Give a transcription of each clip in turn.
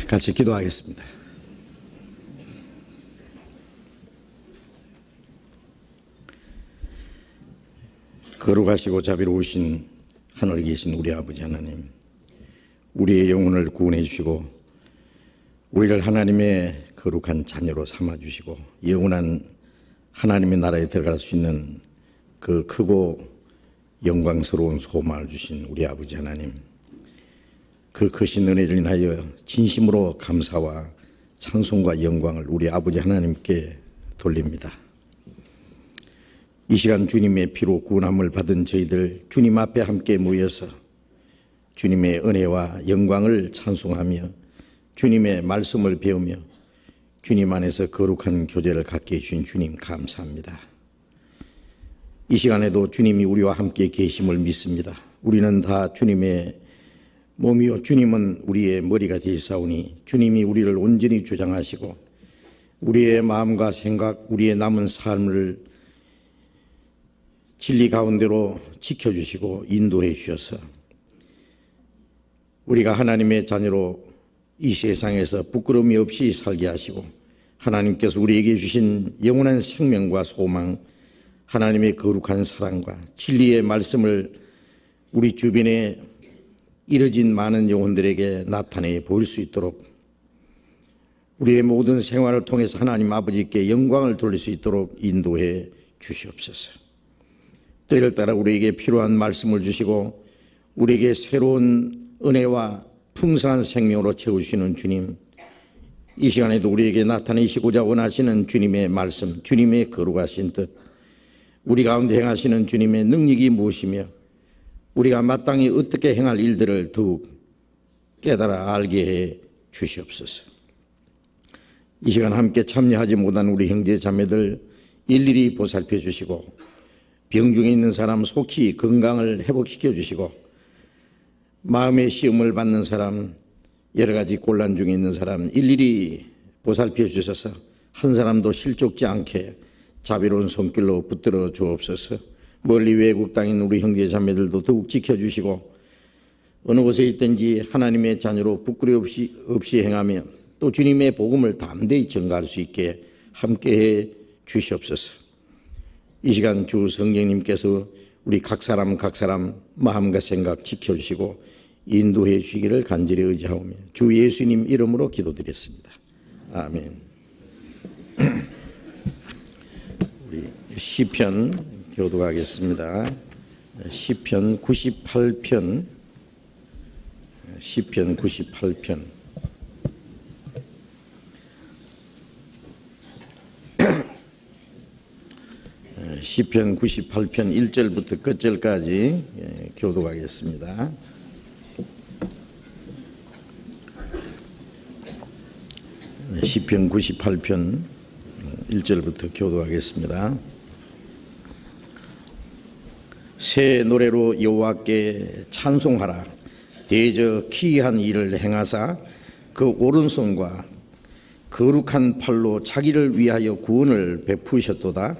같이 기도하겠습니다. 거룩하시고 자비로우신 하늘에 계신 우리 아버지 하나님, 우리의 영혼을 구원해 주시고 우리를 하나님의 거룩한 자녀로 삼아 주시고 영원한 하나님의 나라에 들어갈 수 있는 그 크고 영광스러운 소망을 주신 우리 아버지 하나님, 그 크신 은혜를 인하여 진심으로 감사와 찬송과 영광을 우리 아버지 하나님께 돌립니다. 이 시간 주님의 피로 구원함을 받은 저희들 주님 앞에 함께 모여서 주님의 은혜와 영광을 찬송하며 주님의 말씀을 배우며 주님 안에서 거룩한 교제를 갖게 해주신 주님 감사합니다. 이 시간에도 주님이 우리와 함께 계심을 믿습니다. 우리는 다 주님의 몸이요 주님은 우리의 머리가 되사오니 주님이 우리를 온전히 주장하시고 우리의 마음과 생각, 우리의 남은 삶을 진리 가운데로 지켜주시고 인도해 주셔서 우리가 하나님의 자녀로 이 세상에서 부끄러움이 없이 살게 하시고 하나님께서 우리에게 주신 영원한 생명과 소망, 하나님의 거룩한 사랑과 진리의 말씀을 우리 주변에 이뤄진 많은 영혼들에게 나타내 보일 수 있도록 우리의 모든 생활을 통해서 하나님 아버지께 영광을 돌릴 수 있도록 인도해 주시옵소서. 때를 따라 우리에게 필요한 말씀을 주시고 우리에게 새로운 은혜와 풍성한 생명으로 채우시는 주님, 이 시간에도 우리에게 나타내시고자 원하시는 주님의 말씀, 주님의 거룩하신 뜻, 우리 가운데 행하시는 주님의 능력이 무엇이며 우리가 마땅히 어떻게 행할 일들을 더욱 깨달아 알게 해 주시옵소서. 이 시간 함께 참여하지 못한 우리 형제 자매들 일일이 보살펴 주시고 병중에 있는 사람 속히 건강을 회복시켜 주시고 마음의 시험을 받는 사람, 여러 가지 곤란 중에 있는 사람 일일이 보살펴 주셔서 한 사람도 실족지 않게 자비로운 손길로 붙들어 주옵소서. 멀리 외국 땅에 있는 우리 형제 자매들도 더욱 지켜주시고 어느 곳에 있든지 하나님의 자녀로 부끄러움 없이 행하며 또 주님의 복음을 담대히 전가할 수 있게 함께해 주시옵소서. 이 시간 주 성령님께서 우리 각 사람 마음과 생각 지켜주시고 인도해 주시기를 간절히 의지하오며 주 예수님 이름으로 기도드렸습니다. 아멘. 우리 시편 교독하겠습니다. 시편 98편 시편 98편 시편 98편 1절부터 끝절까지 교독하겠습니다. 시편 98편 1절부터 교독하겠습니다. 새 노래로 여호와께 찬송하라. 대저 기이한 일을 행하사 그 오른손과 거룩한 팔로 자기를 위하여 구원을 베푸셨도다.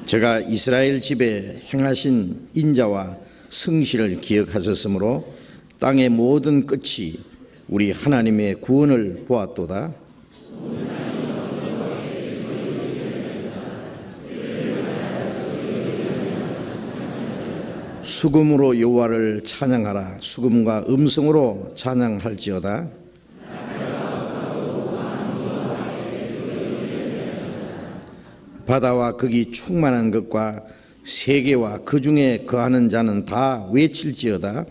제가 이스라엘 집에 행하신 인자와 성실을 기억하셨으므로 땅의 모든 끝이 우리 하나님의 구원을 보았도다. 수금으로 여호와를 찬양하라. 수금과 음성으로 찬양할지어다. 바다와 거기 충만한 것과 세계와 그 중에 거하는 자는 다 외칠지어다.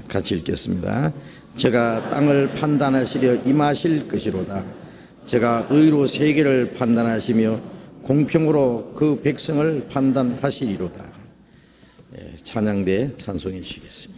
같이 읽겠습니다. 제가 땅을 판단하시려 임하실 것이로다. 제가 의로 세계를 판단하시며 공평으로 그 백성을 판단하시리로다. 찬양대 찬송해 주시겠습니다.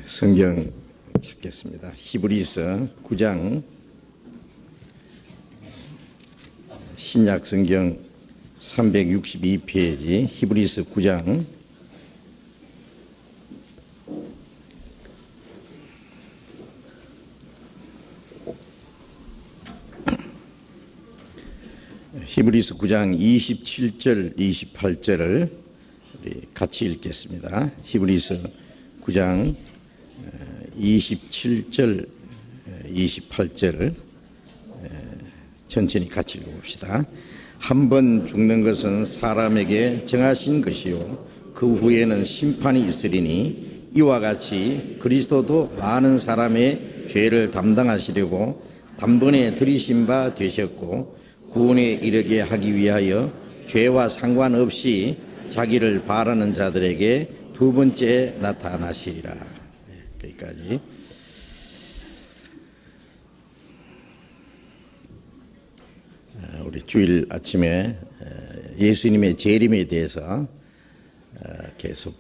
성경 찾겠습니다. 히브리서 9장, 신약 성경 362페이지, 히브리서 9장 히브리서 9장 27절, 28절을 우리 같이 읽겠습니다. 히브리서 9장 27절, 28절을 천천히 같이 읽어봅시다. 한 번 죽는 것은 사람에게 정하신 것이요 그 후에는 심판이 있으리니 이와 같이 그리스도도 많은 사람의 죄를 담당하시려고 단번에 들이신 바 되셨고 구원에 이르게 하기 위하여 죄와 상관없이 자기를 바라는 자들에게 두 번째 나타나시리라. 여기까지. 우리 주일 아침에 예수님의 재림에 대해서 계속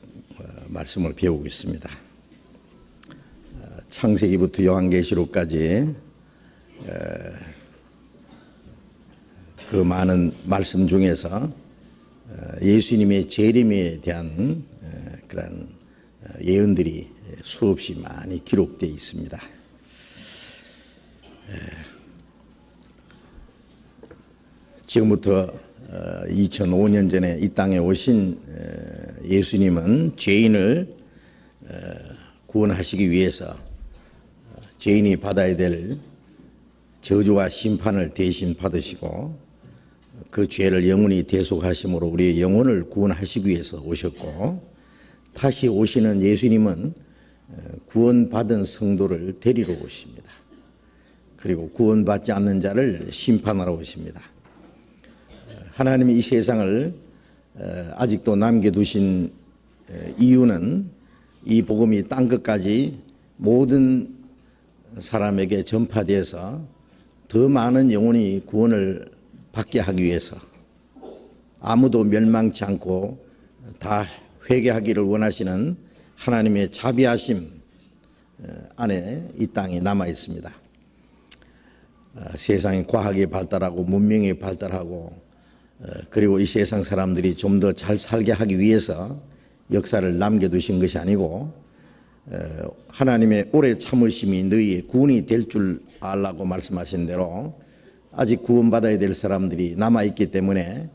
말씀을 배우고 있습니다. 창세기부터 요한계시록까지 그 많은 말씀 중에서 예수님의 재림에 대한 그런 예언들이 수없이 많이 기록되어 있습니다. 지금부터 2005년 전에 이 땅에 오신 예수님은 죄인을 구원하시기 위해서 죄인이 받아야 될 저주와 심판을 대신 받으시고 그 죄를 영원히 대속하심으로 우리의 영혼을 구원하시기 위해서 오셨고, 다시 오시는 예수님은 구원받은 성도를 데리러 오십니다. 그리고 구원받지 않는 자를 심판하러 오십니다. 하나님이 이 세상을 아직도 남겨두신 이유는 이 복음이 땅 끝까지 모든 사람에게 전파되어서 더 많은 영혼이 구원을 받게 하기 위해서, 아무도 멸망치 않고 다 회개하기를 원하시는 하나님의 자비하심 안에 이 땅이 남아 있습니다. 세상이 과학이 발달하고 문명이 발달하고 그리고 이 세상 사람들이 좀 더 잘 살게 하기 위해서 역사를 남겨두신 것이 아니고 하나님의 오래 참으심이 너희의 구원이 될 줄 알라고 말씀하신 대로 아직 구원받아야 될 사람들이 남아있기 때문에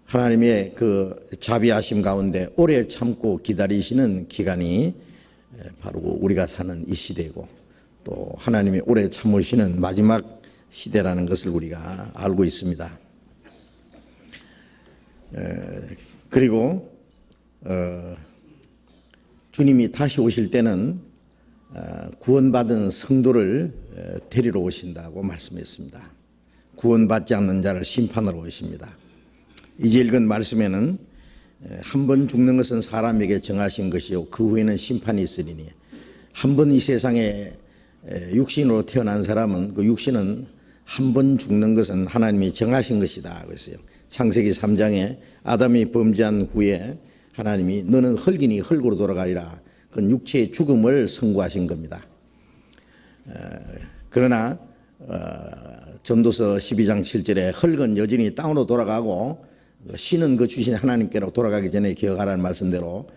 하나님의 그 자비하심 가운데 오래 참고 기다리시는 기간이 바로 우리가 사는 이 시대고, 또 하나님이 오래 참으시는 마지막 시대라는 것을 우리가 알고 있습니다. 그리고 주님이 다시 오실 때는 구원받은 성도를 데리러 오신다고 말씀했습니다. 구원받지 않는 자를 심판하러 오십니다. 이제 읽은 말씀에는 한 번 죽는 것은 사람에게 정하신 것이요 그 후에는 심판이 있으리니, 한 번 이 세상에 육신으로 태어난 사람은 그 육신은 한 번 죽는 것은 하나님이 정하신 것이다 그랬어요. 창세기 3장에 아담이 범죄한 후에 하나님이 너는 흙이니 흙으로 돌아가리라, 그건 육체의 죽음을 선고하신 겁니다. 그러나 전도서 12장 7절에 흙은 여전히 땅으로 돌아가고 신은 그 주신 하나님께로 돌아가기 전에 기억하라는 말씀대로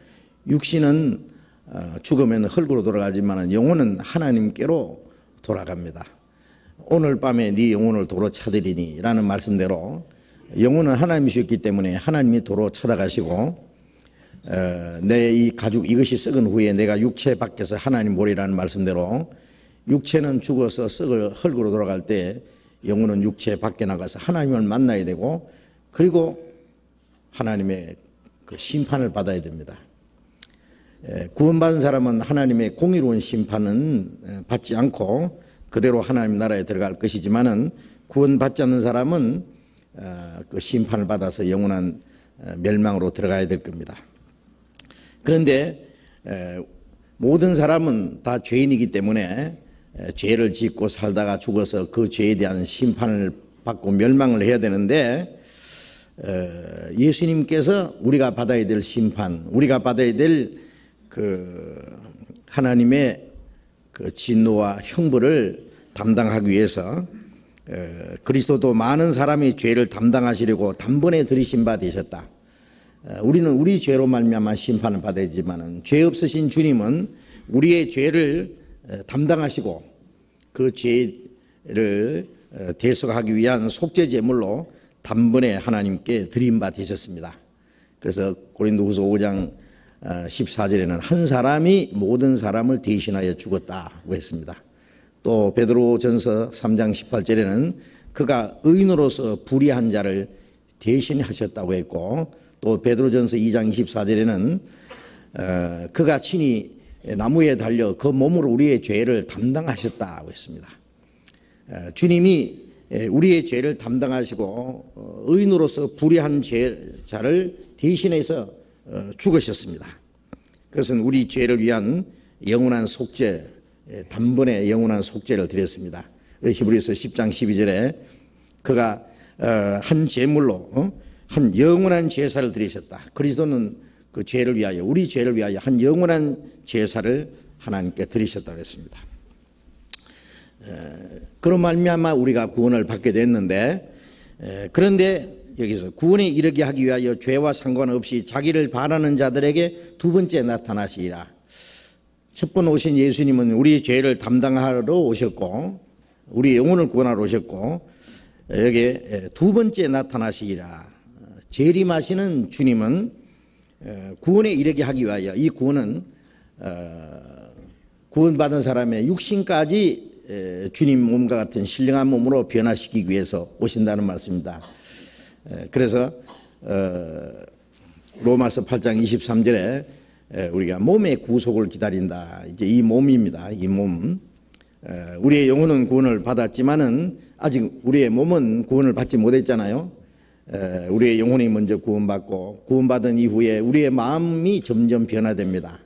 육신은 죽으면 흙으로 돌아가지만 영혼은 하나님께로 돌아갑니다. 오늘 밤에 네 영혼을 도로 찾으리니 라는 말씀대로 영혼은 하나님이셨기 때문에 하나님이 도로 찾아가시고, 내 이 가죽 이것이 썩은 후에 내가 육체 밖에서 하나님 보리라는 말씀대로 육체는 죽어서 썩을 흙으로 돌아갈 때 영혼은 육체 밖에 나가서 하나님을 만나야 되고, 그리고 하나님의 그 심판을 받아야 됩니다. 구원받은 사람은 하나님의 공의로운 심판은 받지 않고 그대로 하나님 나라에 들어갈 것이지만은, 구원받지 않는 사람은 그 심판을 받아서 영원한 멸망으로 들어가야 될 겁니다. 그런데 모든 사람은 다 죄인이기 때문에 죄를 짓고 살다가 죽어서 그 죄에 대한 심판을 받고 멸망을 해야 되는데, 예수님께서 우리가 받아야 될 심판, 우리가 받아야 될 하나님의 그 진노와 형벌을 담당하기 위해서 그리스도도 많은 사람이 죄를 담당하시려고 단번에 들이신 바 되셨다. 우리는 우리 죄로 말미암아 심판을 받아야지만은 죄 없으신 주님은 우리의 죄를 담당하시고 그 죄를 대속하기 위한 속죄 제물로 단번에 하나님께 드린 바 되셨습니다. 그래서 고린도후서 5장 14절에는 한 사람이 모든 사람을 대신하여 죽었다고 했습니다. 또 베드로전서 3장 18절에는 그가 의인으로서 불의한 자를 대신하셨다고 했고, 또 베드로전서 2장 24절에는 그가 친히 나무에 달려 그 몸으로 우리의 죄를 담당하셨다고 했습니다. 주님이 우리의 죄를 담당하시고 의인으로서 불의한 자를 대신해서 죽으셨습니다. 그것은 우리 죄를 위한 영원한 속죄, 단번에 영원한 속죄를 드렸습니다. 히브리서 10장 12절에 그가 한 제물로 한 영원한 제사를 드리셨다. 그리스도는 그 죄를 위하여, 우리 죄를 위하여 한 영원한 제사를 하나님께 드리셨다고 했습니다. 그런 말미암아 우리가 구원을 받게 됐는데, 그런데 여기서 구원에 이르게 하기 위하여 죄와 상관없이 자기를 바라는 자들에게 두 번째 나타나시리라. 첫 번 오신 예수님은 우리 죄를 담당하러 오셨고 우리 영혼을 구원하러 오셨고, 여기에 두 번째 나타나시리라. 재림하시는 주님은 구원에 이르게 하기 위하여, 이 구원은 구원받은 사람의 육신까지 주님 몸과 같은 신령한 몸으로 변화시키기 위해서 오신다는 말씀입니다. 그래서 로마서 8장 23절에 우리가 몸의 구속을 기다린다. 이제 이 몸입니다. 이 몸. 우리의 영혼은 구원을 받았지만은 아직 우리의 몸은 구원을 받지 못했잖아요. 우리의 영혼이 먼저 구원받고 구원받은 이후에 우리의 마음이 점점 변화됩니다.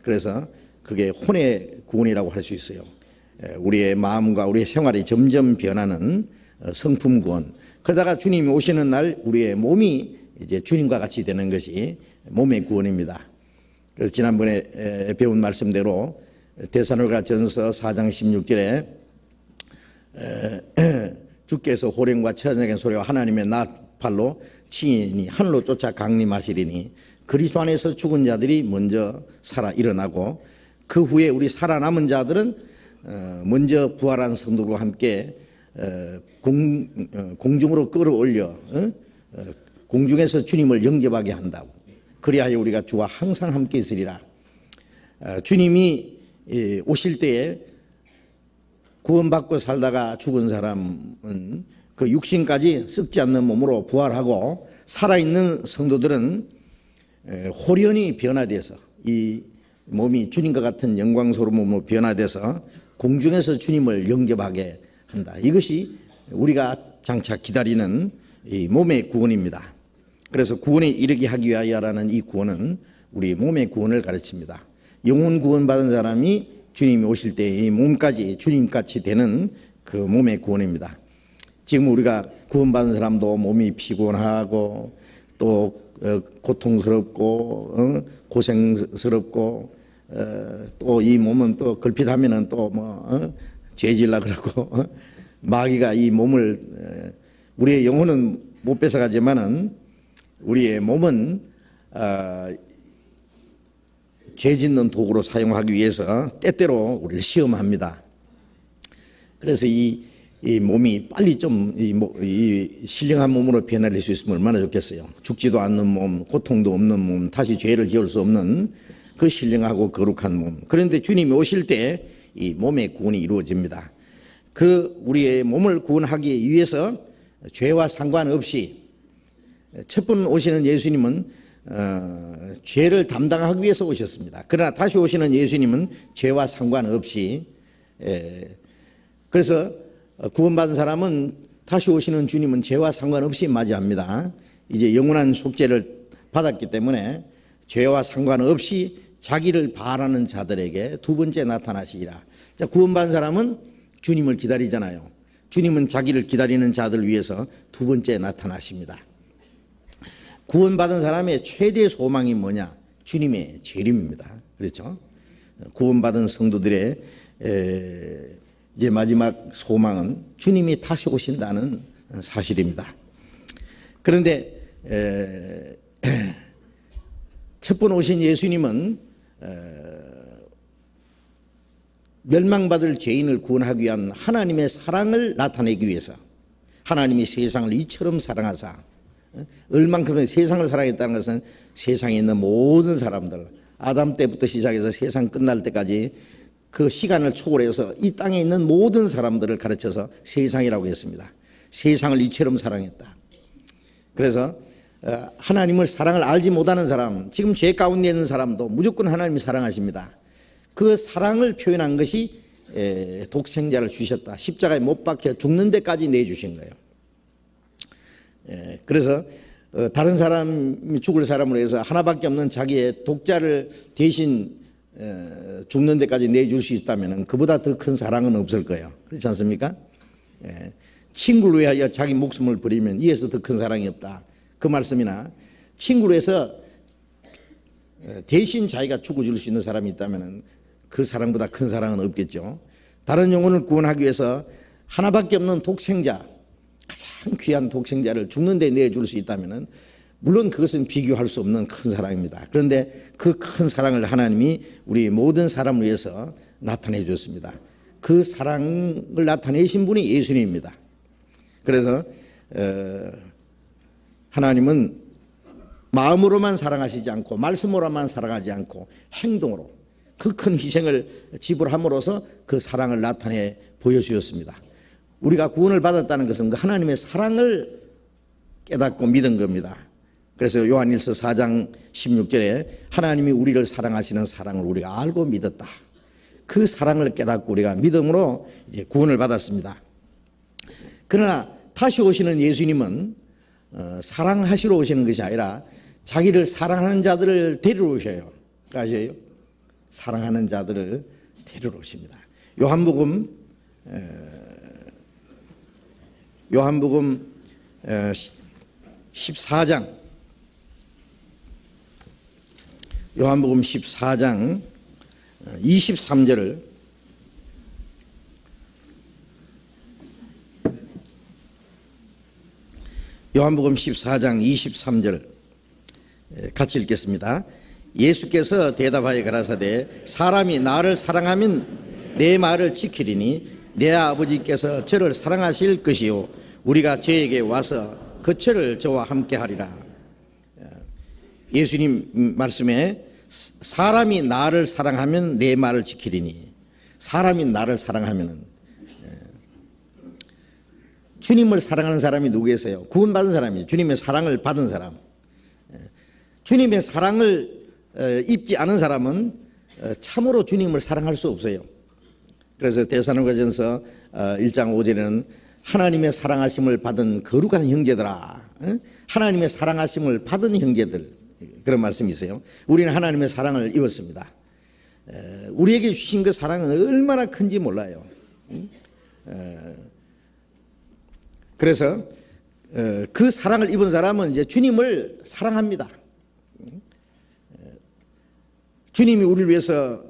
그래서 그게 혼의 구원이라고 할 수 있어요. 우리의 마음과 우리의 생활이 점점 변하는 성품 구원. 그러다가 주님이 오시는 날 우리의 몸이 이제 주님과 같이 되는 것이 몸의 구원입니다. 그래서 지난번에 배운 말씀대로 데살로니가전서 4장 16절에 주께서 호령과 천사의 소리와 하나님의 나팔로 친히 하늘로 쫓아 강림하시리니 그리스도 안에서 죽은 자들이 먼저 살아 일어나고 그 후에 우리 살아남은 자들은 먼저 부활한 성도들과 함께 공중으로 끌어올려 공중에서 주님을 영접하게 한다고. 그리하여 우리가 주와 항상 함께 있으리라. 주님이 오실 때에 구원받고 살다가 죽은 사람은 그 육신까지 썩지 않는 몸으로 부활하고, 살아있는 성도들은 호련히 변화돼서 이 몸이 주님과 같은 영광스러운 몸으로 변화돼서 공중에서 주님을 영접하게 한다. 이것이 우리가 장차 기다리는 이 몸의 구원입니다. 그래서 구원에 이르게 하기 위하여라는 이 구원은 우리 몸의 구원을 가르칩니다. 영혼 구원받은 사람이 주님이 오실 때 이 몸까지 주님같이 되는 그 몸의 구원입니다. 지금 우리가 구원받은 사람도 몸이 피곤하고 또 고통스럽고 고생스럽고 또 이 몸은 또 걸핏하면은 또 뭐 죄질라 그러고 마귀가 이 몸을, 우리의 영혼은 못 뺏어가지만은 우리의 몸은 죄 짓는 도구로 사용하기 위해서 때때로 우리를 시험합니다. 그래서 이 몸이 빨리 좀 이 신령한 몸으로 변화될 수 있으면 얼마나 좋겠어요. 죽지도 않는 몸, 고통도 없는 몸, 다시 죄를 지을 수 없는 그 신령하고 거룩한 몸. 그런데 주님이 오실 때 이 몸의 구원이 이루어집니다. 그 우리의 몸을 구원하기 위해서 죄와 상관없이, 첫 번 오시는 예수님은 죄를 담당하기 위해서 오셨습니다. 그러나 다시 오시는 예수님은 죄와 상관없이, 그래서 구원받은 사람은 다시 오시는 주님은 죄와 상관없이 맞이합니다. 이제 영원한 속죄를 받았기 때문에 죄와 상관없이 자기를 바라는 자들에게 두 번째 나타나시리라. 자, 구원받은 사람은 주님을 기다리잖아요. 주님은 자기를 기다리는 자들 위해서 두 번째 나타나십니다. 구원받은 사람의 최대 소망이 뭐냐? 주님의 재림입니다. 그렇죠? 구원받은 성도들의 이제 마지막 소망은 주님이 다시 오신다는 사실입니다. 그런데 첫 번 오신 예수님은 멸망받을 죄인을 구원하기 위한 하나님의 사랑을 나타내기 위해서 하나님이 세상을 이처럼 사랑하사, 얼만큼 세상을 사랑했다는 것은 세상에 있는 모든 사람들, 아담 때부터 시작해서 세상 끝날 때까지 그 시간을 초월해서 이 땅에 있는 모든 사람들을 가르쳐서 세상이라고 했습니다. 세상을 이처럼 사랑했다. 그래서 하나님을 사랑을 알지 못하는 사람, 지금 죄 가운데 있는 사람도 무조건 하나님이 사랑하십니다. 그 사랑을 표현한 것이 독생자를 주셨다. 십자가에 못 박혀 죽는 데까지 내주신 거예요. 그래서 다른 사람이 죽을 사람으로 해서 하나밖에 없는 자기의 독자를 대신 죽는 데까지 내줄 수 있다면 그보다 더 큰 사랑은 없을 거예요. 그렇지 않습니까? 친구를 위하여 자기 목숨을 버리면 이에서 더 큰 사랑이 없다. 그 말씀이나 친구를 해서 대신 자기가 죽어줄 수 있는 사람이 있다면 그 사랑보다 큰 사랑은 없겠죠. 다른 영혼을 구원하기 위해서 하나밖에 없는 독생자, 가장 귀한 독생자를 죽는 데 내줄 수 있다면 물론 그것은 비교할 수 없는 큰 사랑입니다. 그런데 그 큰 사랑을 하나님이 우리 모든 사람을 위해서 나타내 주었습니다. 그 사랑을 나타내신 분이 예수님입니다. 그래서 하나님은 마음으로만 사랑하시지 않고 말씀으로만 사랑하지 않고 행동으로 그 큰 희생을 지불함으로써 그 사랑을 나타내 보여주었습니다. 우리가 구원을 받았다는 것은 그 하나님의 사랑을 깨닫고 믿은 겁니다. 그래서 요한일서 4장 16절에 하나님이 우리를 사랑하시는 사랑을 우리가 알고 믿었다. 그 사랑을 깨닫고 우리가 믿음으로 이제 구원을 받았습니다. 그러나 다시 오시는 예수님은 사랑하시러 오시는 것이 아니라 자기를 사랑하는 자들을 데리러 오셔요. 아세요? 사랑하는 자들을 데리러 오십니다. 요한복음 14장 요한복음 14장 23절을 요한복음 14장 23절 같이 읽겠습니다. 예수께서 대답하여 가라사대 사람이 나를 사랑하면 내 말을 지키리니 내 아버지께서 저를 사랑하실 것이요 우리가 저에게 와서 그 저를 저와 함께 하리라. 예수님 말씀에 사람이 나를 사랑하면 내 말을 지키리니, 사람이 나를 사랑하면, 주님을 사랑하는 사람이 누구겠어요? 구원받은 사람이에요. 주님의 사랑을 받은 사람. 주님의 사랑을 입지 않은 사람은 참으로 주님을 사랑할 수 없어요. 그래서 데살로니가전서 1장 5절에는 하나님의 사랑하심을 받은 거룩한 형제들아, 하나님의 사랑하심을 받은 형제들, 그런 말씀이 있어요. 우리는 하나님의 사랑을 입었습니다. 우리에게 주신 그 사랑은 얼마나 큰지 몰라요. 그래서 그 사랑을 입은 사람은 이제 주님을 사랑합니다. 주님이 우리를 위해서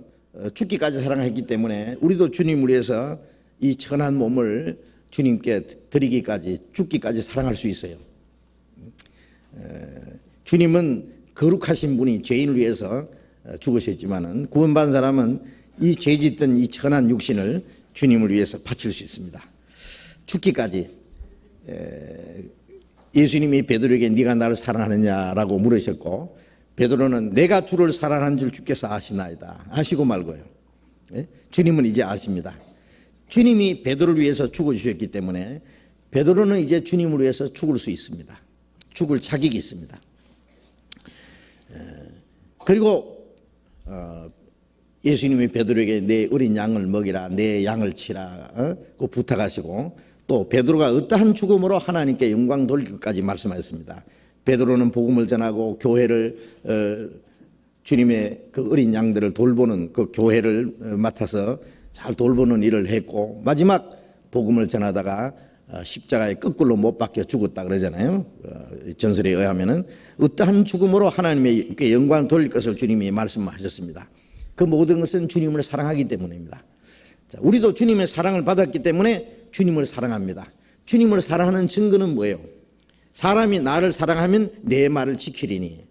죽기까지 사랑했기 때문에 우리도 주님을 위해서 이 천한 몸을 주님께 드리기까지, 죽기까지 사랑할 수 있어요. 주님은 거룩하신 분이 죄인을 위해서 죽으셨지만은 구원받은 사람은 이 죄짓던 이 천한 육신을 주님을 위해서 바칠 수 있습니다. 죽기까지. 예수님이 베드로에게 네가 나를 사랑하느냐라고 물으셨고, 베드로는 내가 주를 사랑하는 줄 주께서 아시나이다. 아시고 말고요. 주님은 이제 아십니다. 주님이 베드로를 위해서 죽어주셨기 때문에 베드로는 이제 주님을 위해서 죽을 수 있습니다. 죽을 자격이 있습니다. 그리고 예수님이 베드로에게 내 어린 양을 먹이라, 내 양을 치라 그 부탁하시고, 또 베드로가 어떠한 죽음으로 하나님께 영광 돌릴 것까지 말씀하셨습니다. 베드로는 복음을 전하고 교회를 주님의 그 어린 양들을 돌보는 그 교회를 맡아서 잘 돌보는 일을 했고, 마지막 복음을 전하다가 십자가에 거꾸로 못 박혀 죽었다 그러잖아요. 전설에 의하면은 어떠한 죽음으로 하나님의 영광을 돌릴 것을 주님이 말씀하셨습니다. 그 모든 것은 주님을 사랑하기 때문입니다. 자, 우리도 주님의 사랑을 받았기 때문에 주님을 사랑합니다. 주님을 사랑하는 증거는 뭐예요? 사람이 나를 사랑하면 내 말을 지키리니.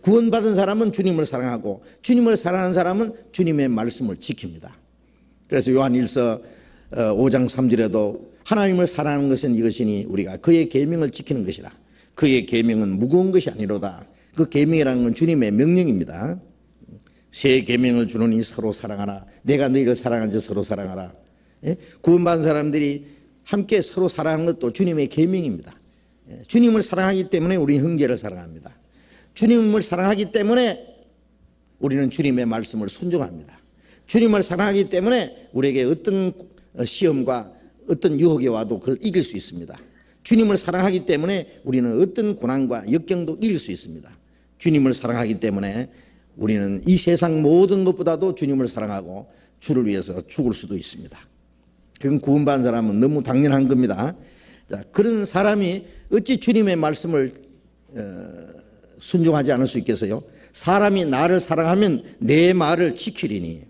구원받은 사람은 주님을 사랑하고 주님을 사랑하는 사람은 주님의 말씀을 지킵니다. 그래서 요한일서 5장 3절에도 하나님을 사랑하는 것은 이것이니 우리가 그의 계명을 지키는 것이라. 그의 계명은 무거운 것이 아니로다. 그 계명이라는 건 주님의 명령입니다. 새 계명을 주노니 서로 사랑하라. 내가 너희를 사랑한 줄 서로 사랑하라. 구원받은 사람들이 함께 서로 사랑하는 것도 주님의 계명입니다. 주님을 사랑하기 때문에 우리는 형제를 사랑합니다. 주님을 사랑하기 때문에 우리는 주님의 말씀을 순종합니다. 주님을 사랑하기 때문에 우리에게 어떤 시험과 어떤 유혹이 와도 그걸 이길 수 있습니다. 주님을 사랑하기 때문에 우리는 어떤 고난과 역경도 이길 수 있습니다. 주님을 사랑하기 때문에 우리는 이 세상 모든 것보다도 주님을 사랑하고 주를 위해서 죽을 수도 있습니다. 그건 구원받은 사람은 너무 당연한 겁니다. 자, 그런 사람이 어찌 주님의 말씀을 순종하지 않을 수 있겠어요? 사람이 나를 사랑하면 내 말을 지키리니.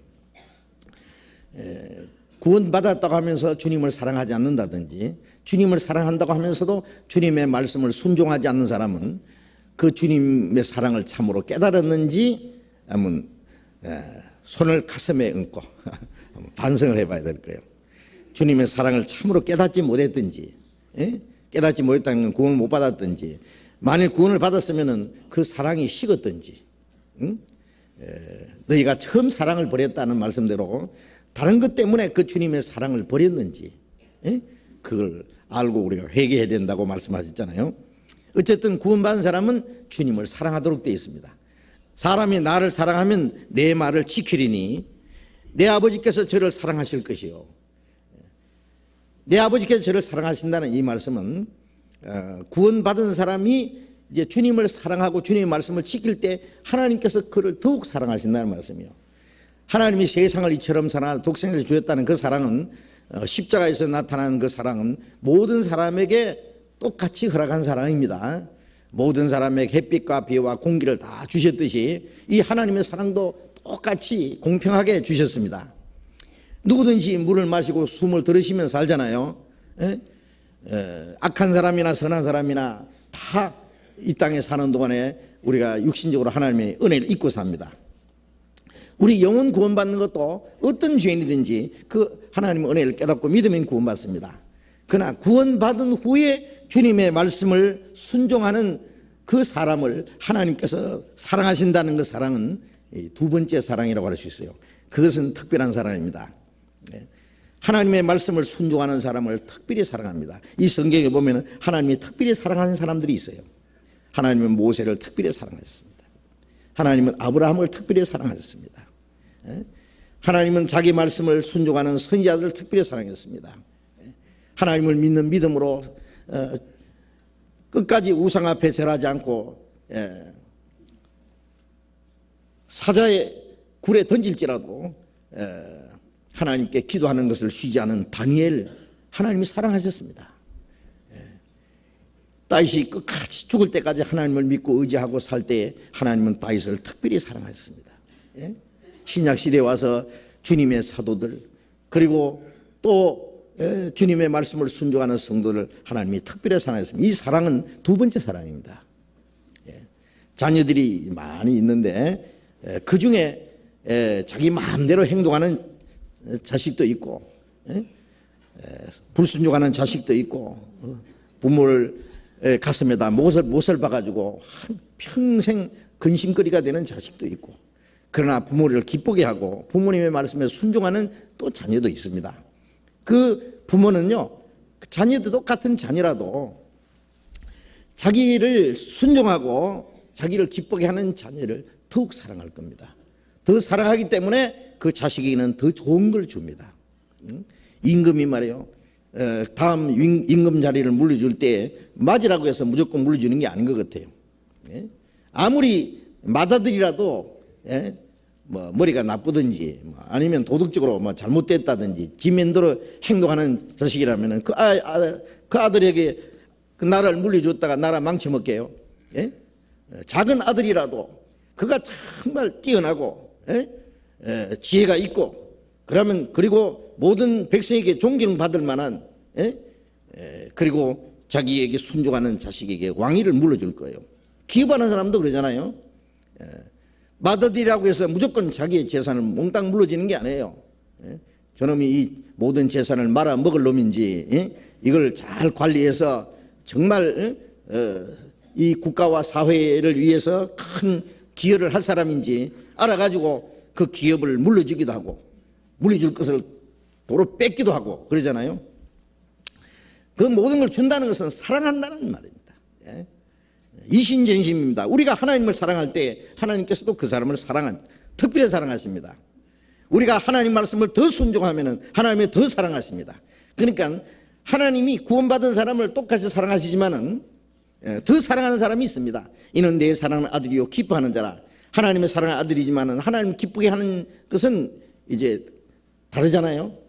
구원받았다고 하면서 주님을 사랑하지 않는다든지 주님을 사랑한다고 하면서도 주님의 말씀을 순종하지 않는 사람은 그 주님의 사랑을 참으로 깨달았는지 한번 손을 가슴에 얹고 반성을 해봐야 될 거예요. 주님의 사랑을 참으로 깨닫지 못했든지, 깨닫지 못했다는 건 구원을 못 받았든지, 만일 구원을 받았으면 그 사랑이 식었든지, 너희가 처음 사랑을 버렸다는 말씀대로 다른 것 때문에 그 주님의 사랑을 버렸는지, 그걸 알고 우리가 회개해야 된다고 말씀하셨잖아요. 어쨌든 구원받은 사람은 주님을 사랑하도록 되어 있습니다. 사람이 나를 사랑하면 내 말을 지키리니 내 아버지께서 저를 사랑하실 것이요. 내 아버지께서 저를 사랑하신다는 이 말씀은 구원받은 사람이 이제 주님을 사랑하고 주님의 말씀을 지킬 때 하나님께서 그를 더욱 사랑하신다는 말씀이요. 하나님이 세상을 이처럼 사랑하사 독생자를 주셨다는 그 사랑은 십자가에서 나타나는 그 사랑은 모든 사람에게 똑같이 허락한 사랑입니다. 모든 사람에게 햇빛과 비와 공기를 다 주셨듯이 이 하나님의 사랑도 똑같이 공평하게 주셨습니다. 누구든지 물을 마시고 숨을 들이쉬면 살잖아요. 악한 사람이나 선한 사람이나 다 이 땅에 사는 동안에 우리가 육신적으로 하나님의 은혜를 입고 삽니다. 우리 영혼 구원받는 것도 어떤 죄인이든지 그 하나님의 은혜를 깨닫고 믿으면 구원받습니다. 그러나 구원받은 후에 주님의 말씀을 순종하는 그 사람을 하나님께서 사랑하신다는 그 사랑은 두 번째 사랑이라고 할 수 있어요. 그것은 특별한 사랑입니다. 하나님의 말씀을 순종하는 사람을 특별히 사랑합니다. 이 성경에 보면 하나님이 특별히 사랑하는 사람들이 있어요. 하나님은 모세를 특별히 사랑하셨습니다. 하나님은 아브라함을 특별히 사랑하셨습니다. 하나님은 자기 말씀을 순종하는 선지자들을 특별히 사랑했습니다. 하나님을 믿는 믿음으로 끝까지 우상 앞에 절하지 않고 사자의 굴에 던질지라도 하나님께 기도하는 것을 쉬지 않은 다니엘, 하나님이 사랑하셨습니다. 다윗이 끝까지 죽을 때까지 하나님을 믿고 의지하고 살 때에 하나님은 다윗을 특별히 사랑하셨습니다. 신약 시대에 와서 주님의 사도들 그리고 또 주님의 말씀을 순종하는 성도를 하나님이 특별히 사랑하셨습니다. 이 사랑은 두 번째 사랑입니다. 자녀들이 많이 있는데 그 중에 자기 마음대로 행동하는 자식도 있고 불순종하는 자식도 있고 부모를 가슴에다 못을 박아주고 평생 근심거리가 되는 자식도 있고 그러나 부모를 기쁘게 하고 부모님의 말씀에 순종하는 또 자녀도 있습니다. 그 부모는요, 자녀들도 같은 자녀라도 자기를 순종하고 자기를 기쁘게 하는 자녀를 더욱 사랑할 겁니다. 더 사랑하기 때문에 그 자식에게는 더 좋은 걸 줍니다. 임금이 말이에요. 다음 임금 자리를 물려줄 때 맞으라고 해서 무조건 물려주는 게 아닌 것 같아요. 아무리 맏아들이라도 뭐 머리가 나쁘든지 아니면 도덕적으로 뭐 잘못됐다든지 지면대로 행동하는 자식이라면은 그 아들에게 그 나라를 물려줬다가 나라 망쳐먹게요. 예? 작은 아들이라도 그가 정말 뛰어나고 지혜가 있고 그러면 그리고 모든 백성에게 존경받을 만한 그리고 자기에게 순종하는 자식에게 왕위를 물려줄 거예요. 기업하는 사람도 그러잖아요. 맏아들이라고 해서 무조건 자기의 재산을 몽땅 물려지는 게 아니에요. 저놈이 이 모든 재산을 말아먹을 놈인지 이걸 잘 관리해서 정말 이 국가와 사회를 위해서 큰 기여를 할 사람인지 알아가지고 그 기업을 물려주기도 하고 물려줄 것을 도로 뺏기도 하고 그러잖아요. 그 모든 걸 준다는 것은 사랑한다는 말입니다. 이신전심입니다. 우리가 하나님을 사랑할 때 하나님께서도 그 사람을 특별히 사랑하십니다. 우리가 하나님 말씀을 더 순종하면 하나님을 더 사랑하십니다. 그러니까 하나님이 구원받은 사람을 똑같이 사랑하시지만은 더 사랑하는 사람이 있습니다. 이는 내 사랑하는 아들이요 기뻐하는 자라. 하나님의 사랑하는 아들이지만은 하나님 기쁘게 하는 것은 이제 다르잖아요.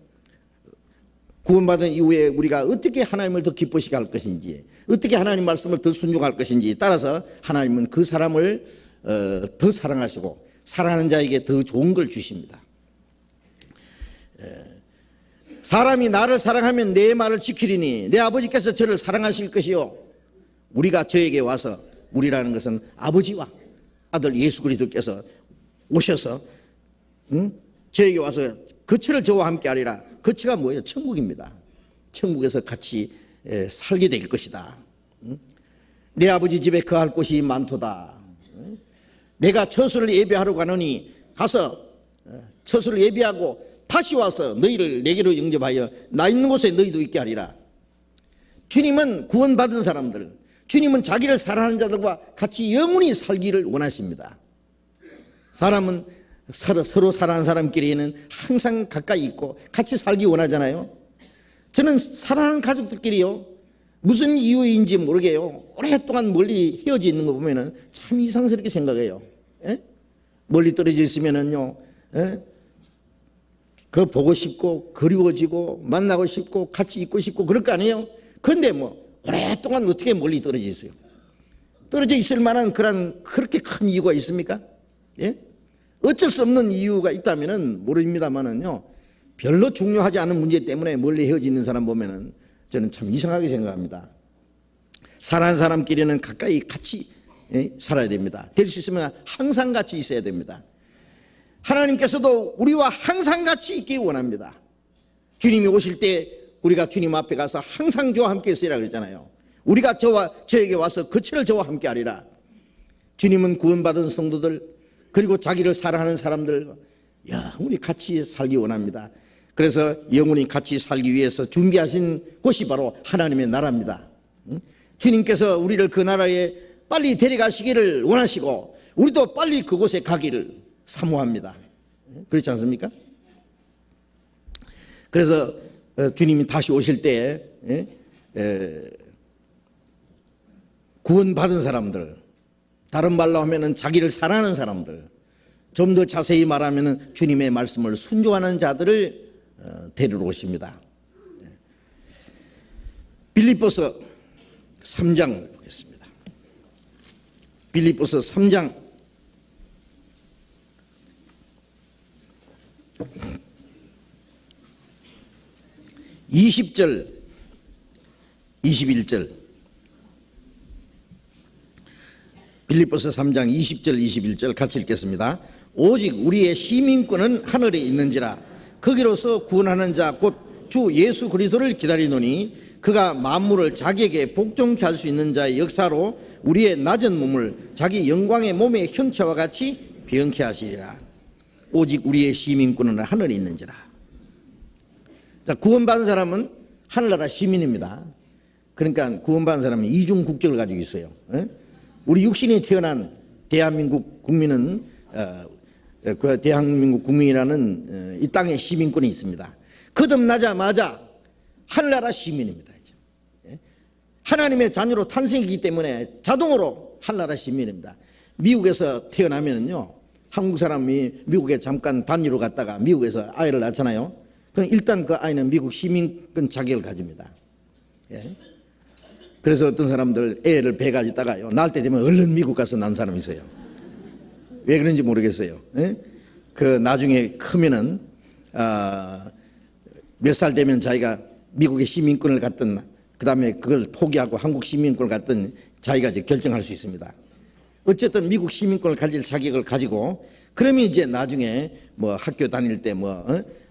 구원받은 이후에 우리가 어떻게 하나님을 더 기쁘시게 할 것인지, 어떻게 하나님 말씀을 더 순종할 것인지 따라서 하나님은 그 사람을 더 사랑하시고 사랑하는 자에게 더 좋은 걸 주십니다. 사람이 나를 사랑하면 내 말을 지키리니 내 아버지께서 저를 사랑하실 것이요. 우리가 저에게 와서, 우리라는 것은 아버지와 아들 예수 그리스도께서 오셔서 저에게 와서 거처를 저와 함께 하리라. 거처가 뭐예요? 천국입니다. 천국에서 같이 살게 될 것이다. 내 아버지 집에 거할 곳이 많도다. 내가 처소를 예비하러 가노니 가서 처소를 예비하고 다시 와서 너희를 내게로 영접하여 나 있는 곳에 너희도 있게 하리라. 주님은 구원받은 사람들, 주님은 자기를 사랑하는 자들과 같이 영원히 살기를 원하십니다. 사람은 서로 사랑하는 사람끼리는 항상 가까이 있고 같이 살기 원하잖아요. 저는 사랑하는 가족들끼리요, 무슨 이유인지 모르게요, 오랫동안 멀리 헤어져 있는 거 보면은 참 이상스럽게 생각해요. 멀리 떨어져 있으면은요, 그 보고 싶고 그리워지고 만나고 싶고 같이 있고 싶고 그럴 거 아니에요. 그런데 뭐 오랫동안 어떻게 멀리 떨어져 있어요? 떨어져 있을 만한 그렇게 큰 이유가 있습니까? 예? 어쩔 수 없는 이유가 있다면은 모릅니다만은요, 별로 중요하지 않은 문제 때문에 멀리 헤어져 있는 사람 보면은 저는 참 이상하게 생각합니다. 사랑하는 사람끼리는 가까이 같이 살아야 됩니다. 될 수 있으면 항상 같이 있어야 됩니다. 하나님께서도 우리와 항상 같이 있기 원합니다. 주님이 오실 때 우리가 주님 앞에 가서 항상 저와 함께 있으라 그랬잖아요. 우리가 저에게 와서 거처를 저와 함께 하리라. 주님은 구원받은 성도들 그리고 자기를 사랑하는 사람들 영원히 같이 살기 원합니다. 그래서 영원히 같이 살기 위해서 준비하신 곳이 바로 하나님의 나라입니다. 주님께서 우리를 그 나라에 빨리 데려가시기를 원하시고 우리도 빨리 그곳에 가기를 사모합니다. 그렇지 않습니까? 그래서 주님이 다시 오실 때 구원받은 사람들, 다른 말로 하면은 자기를 사랑하는 사람들, 좀 더 자세히 말하면은 주님의 말씀을 순종하는 자들을 데리러 오십니다. 빌립보서 3장 보겠습니다. 빌립보서 3장 20절 21절 빌립보서 3장 20절 21절 같이 읽겠습니다. 오직 우리의 시민권은 하늘에 있는지라 거기로서 구원하는 자 곧 주 예수 그리스도를 기다리노니 그가 만물을 자기에게 복종케 할 수 있는 자의 역사로 우리의 낮은 몸을 자기 영광의 몸의 형체와 같이 변케 하시리라. 오직 우리의 시민권은 하늘에 있는지라. 자, 구원받은 사람은 하늘나라 시민입니다. 그러니까 구원받은 사람은 이중 국적을 가지고 있어요. 우리 육신이 태어난 대한민국 국민은 그 대한민국 국민이라는 이 땅의 시민권이 있습니다. 거듭나자마자 하늘나라 시민입니다. 하나님의 자녀로 탄생이기 때문에 자동으로 하늘나라 시민입니다. 미국에서 태어나면요 한국 사람이 미국에 잠깐 단위로 갔다가 미국에서 아이를 낳잖아요. 그럼 일단 그 아이는 미국 시민권 자격을 가집니다. 예. 그래서 어떤 사람들 애를 배 가지다가요, 낳을 때 되면 얼른 미국 가서 난 사람이 있어요. 왜 그런지 모르겠어요. 예? 그 나중에 크면은 몇 살 되면 자기가 미국의 시민권을 갖든 그 다음에 그걸 포기하고 한국 시민권을 갖든 자기가 이제 결정할 수 있습니다. 어쨌든 미국 시민권을 가질 자격을 가지고 그러면 이제 나중에 뭐 학교 다닐 때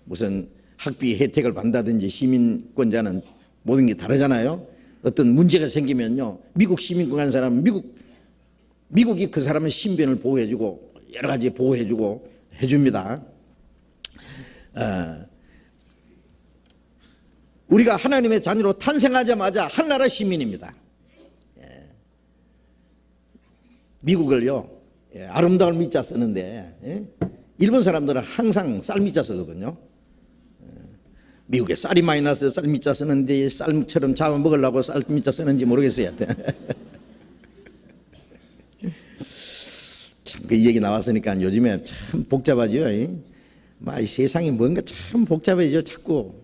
무슨 학비 혜택을 받는다든지 시민권자는 모든 게 다르잖아요. 어떤 문제가 생기면요, 미국 시민권 간 사람은 미국이 그 사람의 신변을 보호해주고 여러 가지 보호해주고 해줍니다. 우리가 하나님의 자녀로 탄생하자마자 한나라 시민입니다. 미국을요, 아름다운 미자 쓰는데 일본 사람들은 항상 쌀미자 쓰거든요. 미국에 쌀이 많이 나서 쌀미자 쓰는데 쌀처럼 잡아 먹으려고 쌀미자 쓰는지 모르겠어요. 참, 그 얘기 나왔으니까 요즘에 참 복잡하죠. 이 세상이 뭔가 참 복잡해져 자꾸.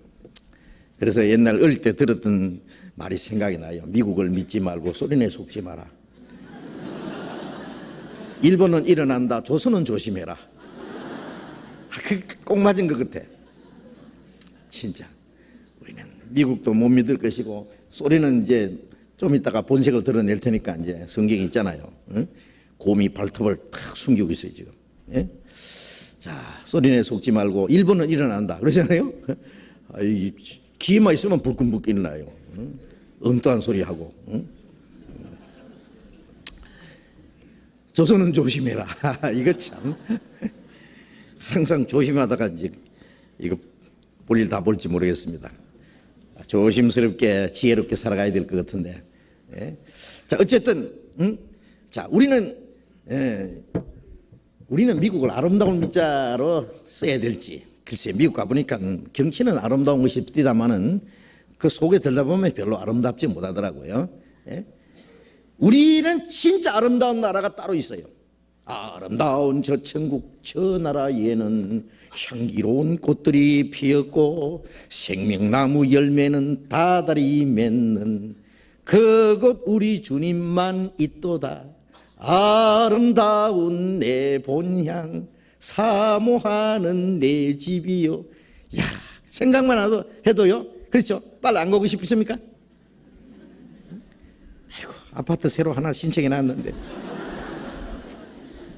그래서 옛날 어릴 때 들었던 말이 생각이 나요. 미국을 믿지 말고 소련에 속지 마라. 일본은 일어난다, 조선은 조심해라. 꼭 맞은 것 같아. 진짜 우리는 미국도 못 믿을 것이고 소련은 이제 좀 이따가 본색을 드러낼 테니까 이제 성경이 있잖아요. 응? 곰이 발톱을 탁 숨기고 있어요 지금. 예? 자, 소련에 속지 말고 일본은 일어난다 그러잖아요. 기회만 있으면 불끈불끈 일어나요. 응? 엉뚱한 소리 하고. 응? 조선은 조심해라. 이거 참 항상 조심하다가 이제 이거 볼일 다 볼지 모르겠습니다. 조심스럽게 지혜롭게 살아가야 될 것 같은데. 예? 자, 어쨌든 자, 우리는 미국을 아름다운 미자로 써야 될지, 글쎄 미국 가보니까 경치는 아름다운 것이 있다마는 그 속에 들어보면 별로 아름답지 못하더라고요. 예? 우리는 진짜 아름다운 나라가 따로 있어요. 아름다운 저 천국 저 나라에는 향기로운 꽃들이 피었고 생명나무 열매는 다달이 맺는 그곳 우리 주님만 있도다. 아름다운 내 본향 사모하는 내 집이요. 야, 생각만 해도요, 그렇죠? 빨리 안 가고 싶으십니까? 아이고, 아파트 새로 하나 신청해 놨는데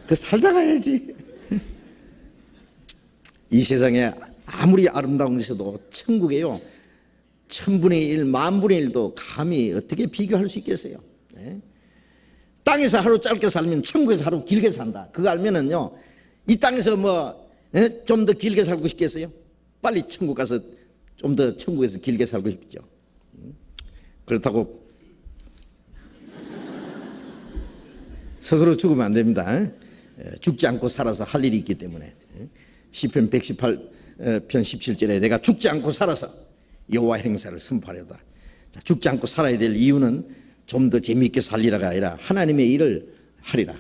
그 살다 가야지. 이 세상에 아무리 아름다운 것이도 천국에요, 1000분의 1, 10,000분의 1도 감히 어떻게 비교할 수 있겠어요? 네? 땅에서 하루 짧게 살면 천국에서 하루 길게 산다. 그거 알면은요, 이 땅에서 좀 더 길게 살고 싶겠어요? 빨리 천국 가서 좀 더 천국에서 길게 살고 싶죠. 그렇다고 스스로 죽으면 안 됩니다. 죽지 않고 살아서 할 일이 있기 때문에. 시편 118편 17절에 내가 죽지 않고 살아서 여호와 행사를 선포하려다. 죽지 않고 살아야 될 이유는 좀 더 재미있게 살리라가 아니라 하나님의 일을 하리라.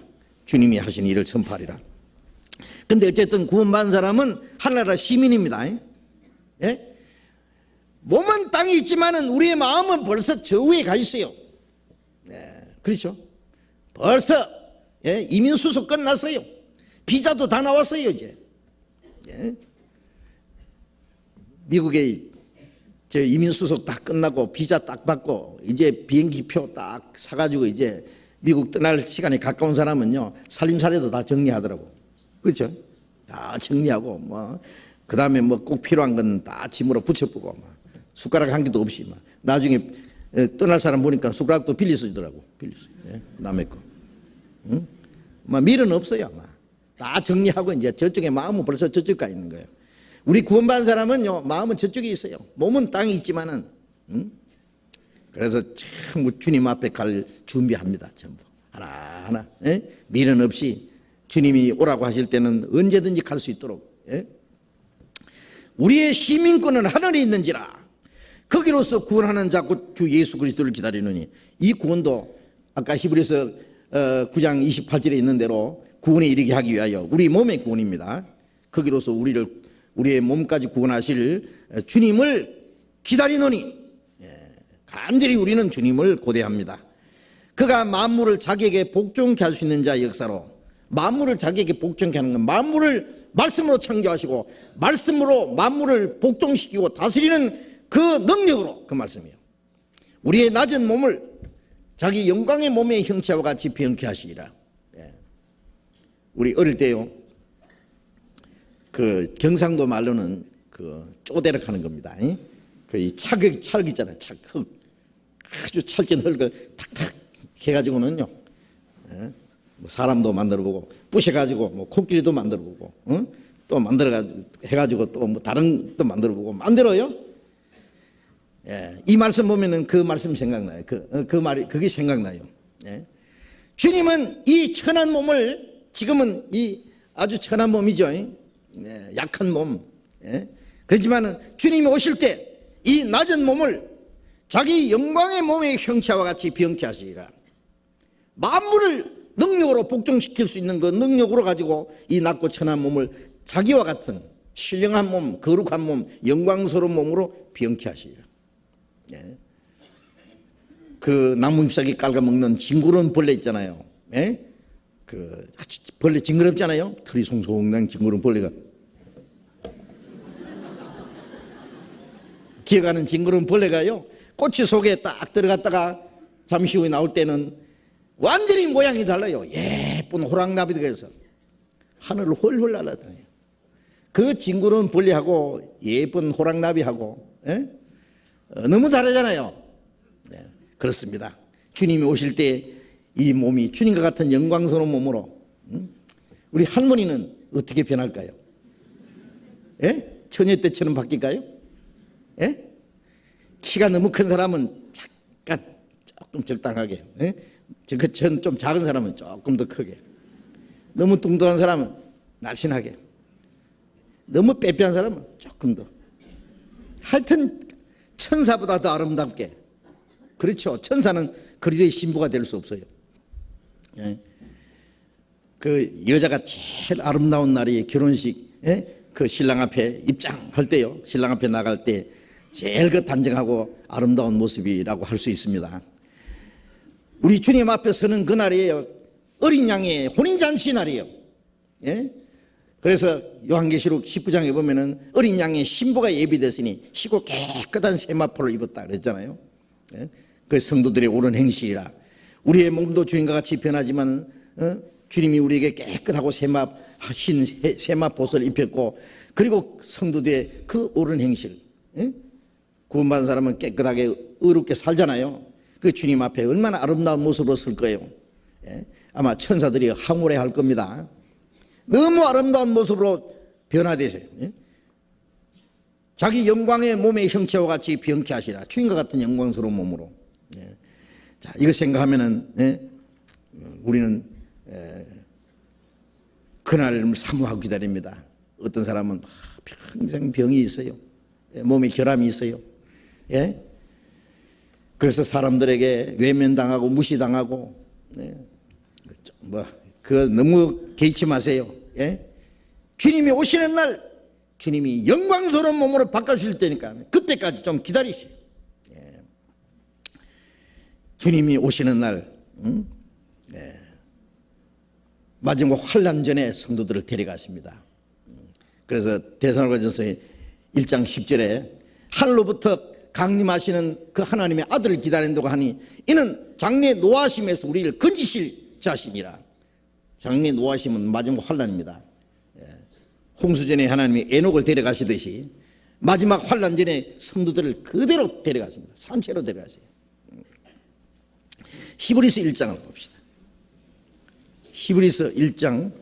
주님이 하신 일을 선포하리라. 근데 어쨌든 구원받은 사람은 하나나라 시민입니다. 예? 몸은 땅에 있지만은 우리의 마음은 벌써 저 위에 가 있어요. 네, 그렇죠? 벌써 이민 수속 끝났어요. 비자도 다 나왔어요 이제. 예? 미국에 저 이민 수속 다 끝나고 비자 딱 받고 이제 비행기표 딱 사가지고 이제 미국 떠날 시간이 가까운 사람은요, 살림살이도 다 정리하더라고. 그렇죠? 다 정리하고 그 다음에 꼭 필요한 건 다 짐으로 붙여보고 숟가락 한 개도 없이 나중에 떠날 사람 보니까 숟가락도 빌려 쓰더라고. 예? 남의 거. 응? 밀은 없어요. 다 정리하고 이제 저쪽에 마음은 벌써 저쪽 가 있는 거예요. 우리 구원받은 사람은요, 마음은 저쪽에 있어요. 몸은 땅에 있지만은. 그래서 참 주님 앞에 갈 준비합니다. 전부 하나하나. 예? 미련 없이 주님이 오라고 하실 때는 언제든지 갈 수 있도록. 예? 우리의 시민권은 하늘에 있는지라 거기로서 구원하는 자 곧 주 예수 그리스도를 기다리느니. 이 구원도 아까 히브리서 9장 28절에 있는 대로 구원에 이르게 하기 위하여 우리 몸의 구원입니다. 거기로서 우리의 몸까지 구원하실 주님을 기다리노니 간절히 우리는 주님을 고대합니다. 그가 만물을 자기에게 복종케 할 수 있는 자의 역사로, 만물을 자기에게 복종케 하는 건 만물을 말씀으로 창조하시고 말씀으로 만물을 복종시키고 다스리는 그 능력으로, 그 말씀이에요. 우리의 낮은 몸을 자기 영광의 몸의 형체와 같이 변케 하시리라. 우리 어릴 때요, 그 경상도 말로는 그 쪼대락 하는 겁니다. 그 찰 있잖아요. 흙. 아주 찰진 흙을 탁탁 해가지고는요, 뭐 사람도 만들어보고, 부셔가지고 뭐 코끼리도 만들어보고, 또 해가지고 또 뭐 다른 또 만들어보고 만들어요. 이 말씀 보면은 그 말씀 생각나요. 그 말이 그게 생각나요. 주님은 이 천한 몸을, 지금은 이 아주 천한 몸이죠. 약한 몸. 그렇지만은 주님이 오실 때 이 낮은 몸을 자기 영광의 몸의 형체와 같이 변케 하시리라. 만물을 능력으로 복종시킬 수 있는 그 능력으로 가지고 이 낮고 천한 몸을 자기와 같은 신령한 몸, 거룩한 몸, 영광스러운 몸으로 변케 하시리라. 그 나무 잎사귀 깔아먹는 징그러운 벌레 있잖아요. 그 벌레 징그럽잖아요. 털이 송송난 징그러운 벌레가, 기어가는 징그러운 벌레가요, 꼬치 속에 딱 들어갔다가 잠시 후에 나올 때는 완전히 모양이 달라요. 예쁜 호랑나비가 돼서 하늘을 홀홀 날아다녀요. 그 징그러운 벌레하고 예쁜 호랑나비하고 너무 다르잖아요. 그렇습니다. 주님이 오실 때 이 몸이 주님과 같은 영광스러운 몸으로, 우리 할머니는 어떻게 변할까요? 처녀 때처럼 바뀔까요? 키가 너무 큰 사람은 잠깐 조금 적당하게, 좀 작은 사람은 조금 더 크게, 너무 뚱뚱한 사람은 날씬하게, 너무 빼빼한 사람은 조금 더, 하여튼 천사보다 더 아름답게. 그렇죠. 천사는 그리스도의 신부가 될 수 없어요. 그 여자가 제일 아름다운 날이 결혼식, 그 신랑 앞에 입장할 때요, 신랑 앞에 나갈 때 제일 그 단정하고 아름다운 모습이라고 할 수 있습니다. 우리 주님 앞에 서는 그날이에요. 어린 양의 혼인잔치 날이에요. 그래서 요한계시록 19장에 보면은 어린 양의 신부가 예비됐으니 시고 깨끗한 세마포를 입었다 그랬잖아요. 그 성도들의 옳은 행실이라. 우리의 몸도 주님과 같이 변하지만 주님이 우리에게 깨끗하고 흰 세마포를 입혔고, 그리고 성도들의 그 옳은 행실, 구원받은 사람은 깨끗하게 의롭게 살잖아요. 그 주님 앞에 얼마나 아름다운 모습으로 설 거예요. 아마 천사들이 항우래 할 겁니다. 너무 아름다운 모습으로 변화되세요. 자기 영광의 몸의 형체와 같이 변케 하시라. 주님과 같은 영광스러운 몸으로. 자, 이거 생각하면은 우리는 그날을 사모하고 기다립니다. 어떤 사람은 평생 병이 있어요. 몸에 결함이 있어요. 그래서 사람들에게 외면당하고 무시당하고, 그거 너무 개의치 마세요. 주님이 오시는 날, 주님이 영광스러운 몸으로 바꿔주실 때니까 그때까지 좀 기다리시오. 주님이 오시는 날, 마지막 환난 전에 성도들을 데려가십니다. 그래서 데살로니가전서 1장 10절에 하늘로부터 강림하시는 그 하나님의 아들을 기다린다고 하니 이는 장래 노하심에서 우리를 건지실 자신이라. 장래 노하심은 마지막 환난입니다. 홍수전에 하나님이 에녹을 데려가시듯이 마지막 환난 전에 성도들을 그대로 데려가십니다. 산채로 데려가세요. 히브리서 1장을 봅시다. 히브리서 1장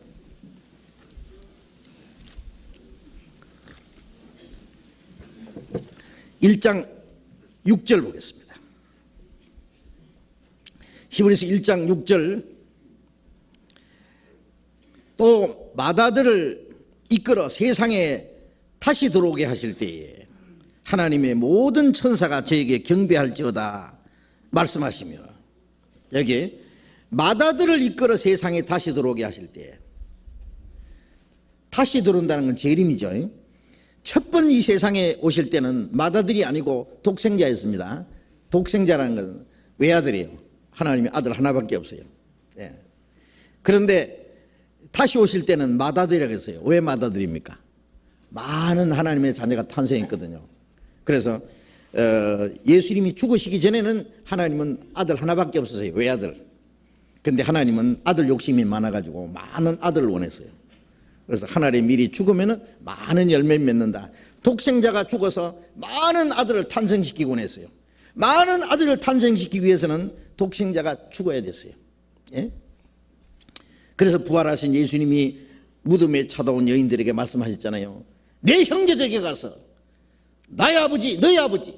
1장 6절 보겠습니다. 히브리서 1장 6절, 또 마다들을 이끌어 세상에 다시 들어오게 하실 때에 하나님의 모든 천사가 저에게 경배할지어다 말씀하시며, 여기 마다들을 이끌어 세상에 다시 들어오게 하실 때 다시 들어온다는 건 재림이죠. 첫 번 이 세상에 오실 때는 맏아들이 아니고 독생자였습니다. 독생자라는 것은 외아들이에요. 하나님의 아들 하나밖에 없어요. 예. 그런데 다시 오실 때는 맏아들이라고 했어요. 왜 맏아들입니까? 많은 하나님의 자녀가 탄생했거든요. 그래서 예수님이 죽으시기 전에는 하나님은 아들 하나밖에 없었어요. 외아들. 근데 하나님은 아들 욕심이 많아가지고 많은 아들을 원했어요. 그래서 하나님의 미리 죽으면 많은 열매를 맺는다. 독생자가 죽어서 많은 아들을 탄생시키곤 했어요. 많은 아들을 탄생시키기 위해서는 독생자가 죽어야 됐어요. 예? 그래서 부활하신 예수님이 무덤에 찾아온 여인들에게 말씀하셨잖아요. 내 형제들에게 가서 나의 아버지, 너희 아버지,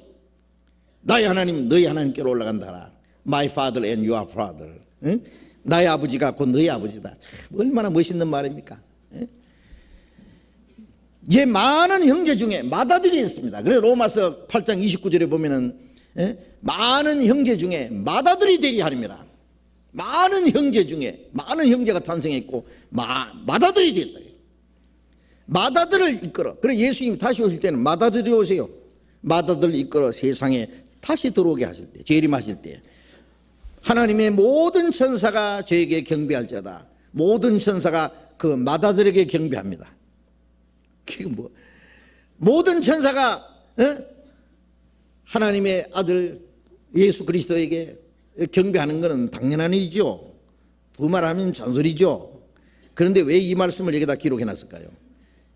나의 하나님, 너희 하나님께로 올라간다 하라. My father and your father. 예? 나의 아버지가 곧 너희 아버지다. 참 얼마나 멋있는 말입니까? 예? 이제 많은 형제 중에 맏아들이 있습니다. 그래서 로마서 8장 29절에 보면은 많은 형제 중에 맏아들이 되리 하림이라. 많은 형제 중에 많은 형제가 탄생했고 맏아들이 됐다. 맏아들을 이끌어. 그래 예수님이 다시 오실 때는 맏아들이 오세요. 맏아들을 이끌어 세상에 다시 들어오게 하실 때, 재림하실 때 하나님의 모든 천사가 저에게 경배할지어다. 모든 천사가 그 맏아들에게 경배합니다. 그게 뭐 모든 천사가 하나님의 아들 예수 그리스도에게 경배하는 것은 당연한 일이죠. 두 말하면 잔소리죠. 그런데 왜 이 말씀을 여기다 기록해 놨을까요?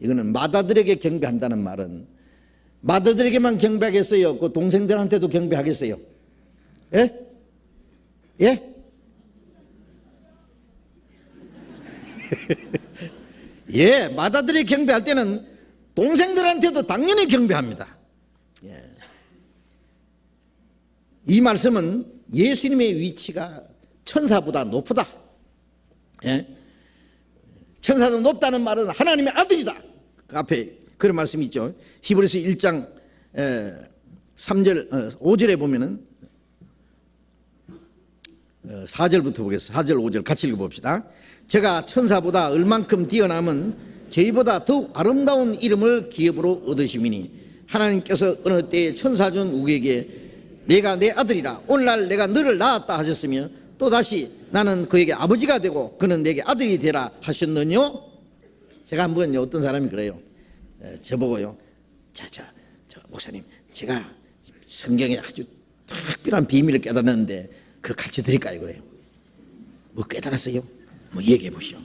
이거는 맏아들에게 경배한다는 말은 맏아들에게만 경배하겠어요? 그 동생들한테도 경배하겠어요? 예? 예? 예, 맏아들이 경배할 때는 동생들한테도 당연히 경배합니다. 예. 이 말씀은 예수님의 위치가 천사보다 높다. 예? 천사도 높다는 말은 하나님의 아들이다. 그 앞에 그런 말씀이 있죠. 히브리서 1장 3절 5절에 보면은 4절부터 보겠습니다. 4절 5절 같이 읽어봅시다. 제가 천사보다 얼만큼 뛰어남은 저희보다 더욱 아름다운 이름을 기업으로 얻으심이니 하나님께서 어느 때에 천사 중 누구에게 내가 내 아들이라 오늘날 내가 너를 낳았다 하셨으며 또다시 나는 그에게 아버지가 되고 그는 내게 아들이 되라 하셨느뇨. 제가 한번 어떤 사람이 그래요. 저보고요. 저 목사님 제가 성경에 아주 특별한 비밀을 깨달았는데 그거 가르쳐 드릴까요? 그래요. 뭐 깨달았어요? 뭐 얘기해 보시오.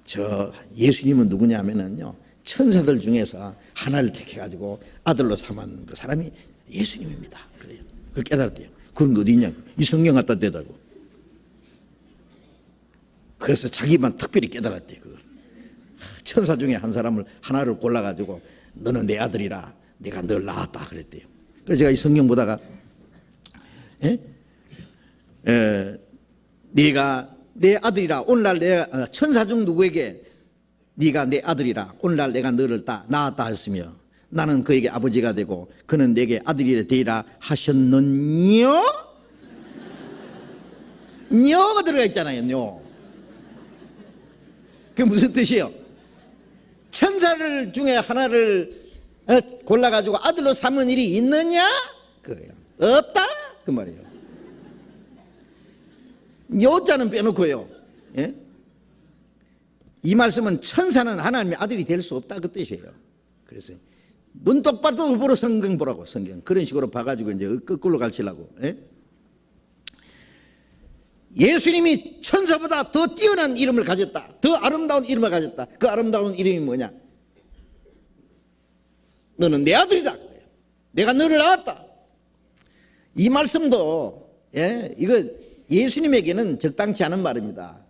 저 예수님은 누구냐 하면은요 천사들 중에서 하나를 택해가지고 아들로 삼은 그 사람이 예수님입니다. 그래요. 그걸 깨달았대요. 그건 어디냐? 이 성경 갖다 대다고. 그래서 자기만 특별히 깨달았대요. 그걸. 천사 중에 한 사람을 하나를 골라가지고 너는 내 아들이라 내가 널 낳았다 그랬대요. 그래서 제가 이 성경 보다가 네가 내 아들이라 오늘날 내가 천사 중 누구에게 네가 내 아들이라 오늘날 내가 너를 낳았다 했으며 나는 그에게 아버지가 되고 그는 내게 아들이 되리라 하셨느뇨? 뇨가 들어가 있잖아요. 뇨. 그게 무슨 뜻이에요? 천사를 중에 하나를 골라가지고 아들로 삼은 일이 있느냐? 그거예요. 없다? 그 말이에요. 요자는 빼놓고요. 예? 이 말씀은 천사는 하나님의 아들이 될 수 없다 그 뜻이에요. 그래서 눈 똑바로 보러 성경 보라고. 성경 그런 식으로 봐가지고 이제 거꾸로 가르치려고. 예? 예수님이 천사보다 더 뛰어난 이름을 가졌다. 더 아름다운 이름을 가졌다. 그 아름다운 이름이 뭐냐? 너는 내 아들이다. 내가 너를 낳았다. 이 말씀도 이거 예수님에게는 적당치 않은 말입니다.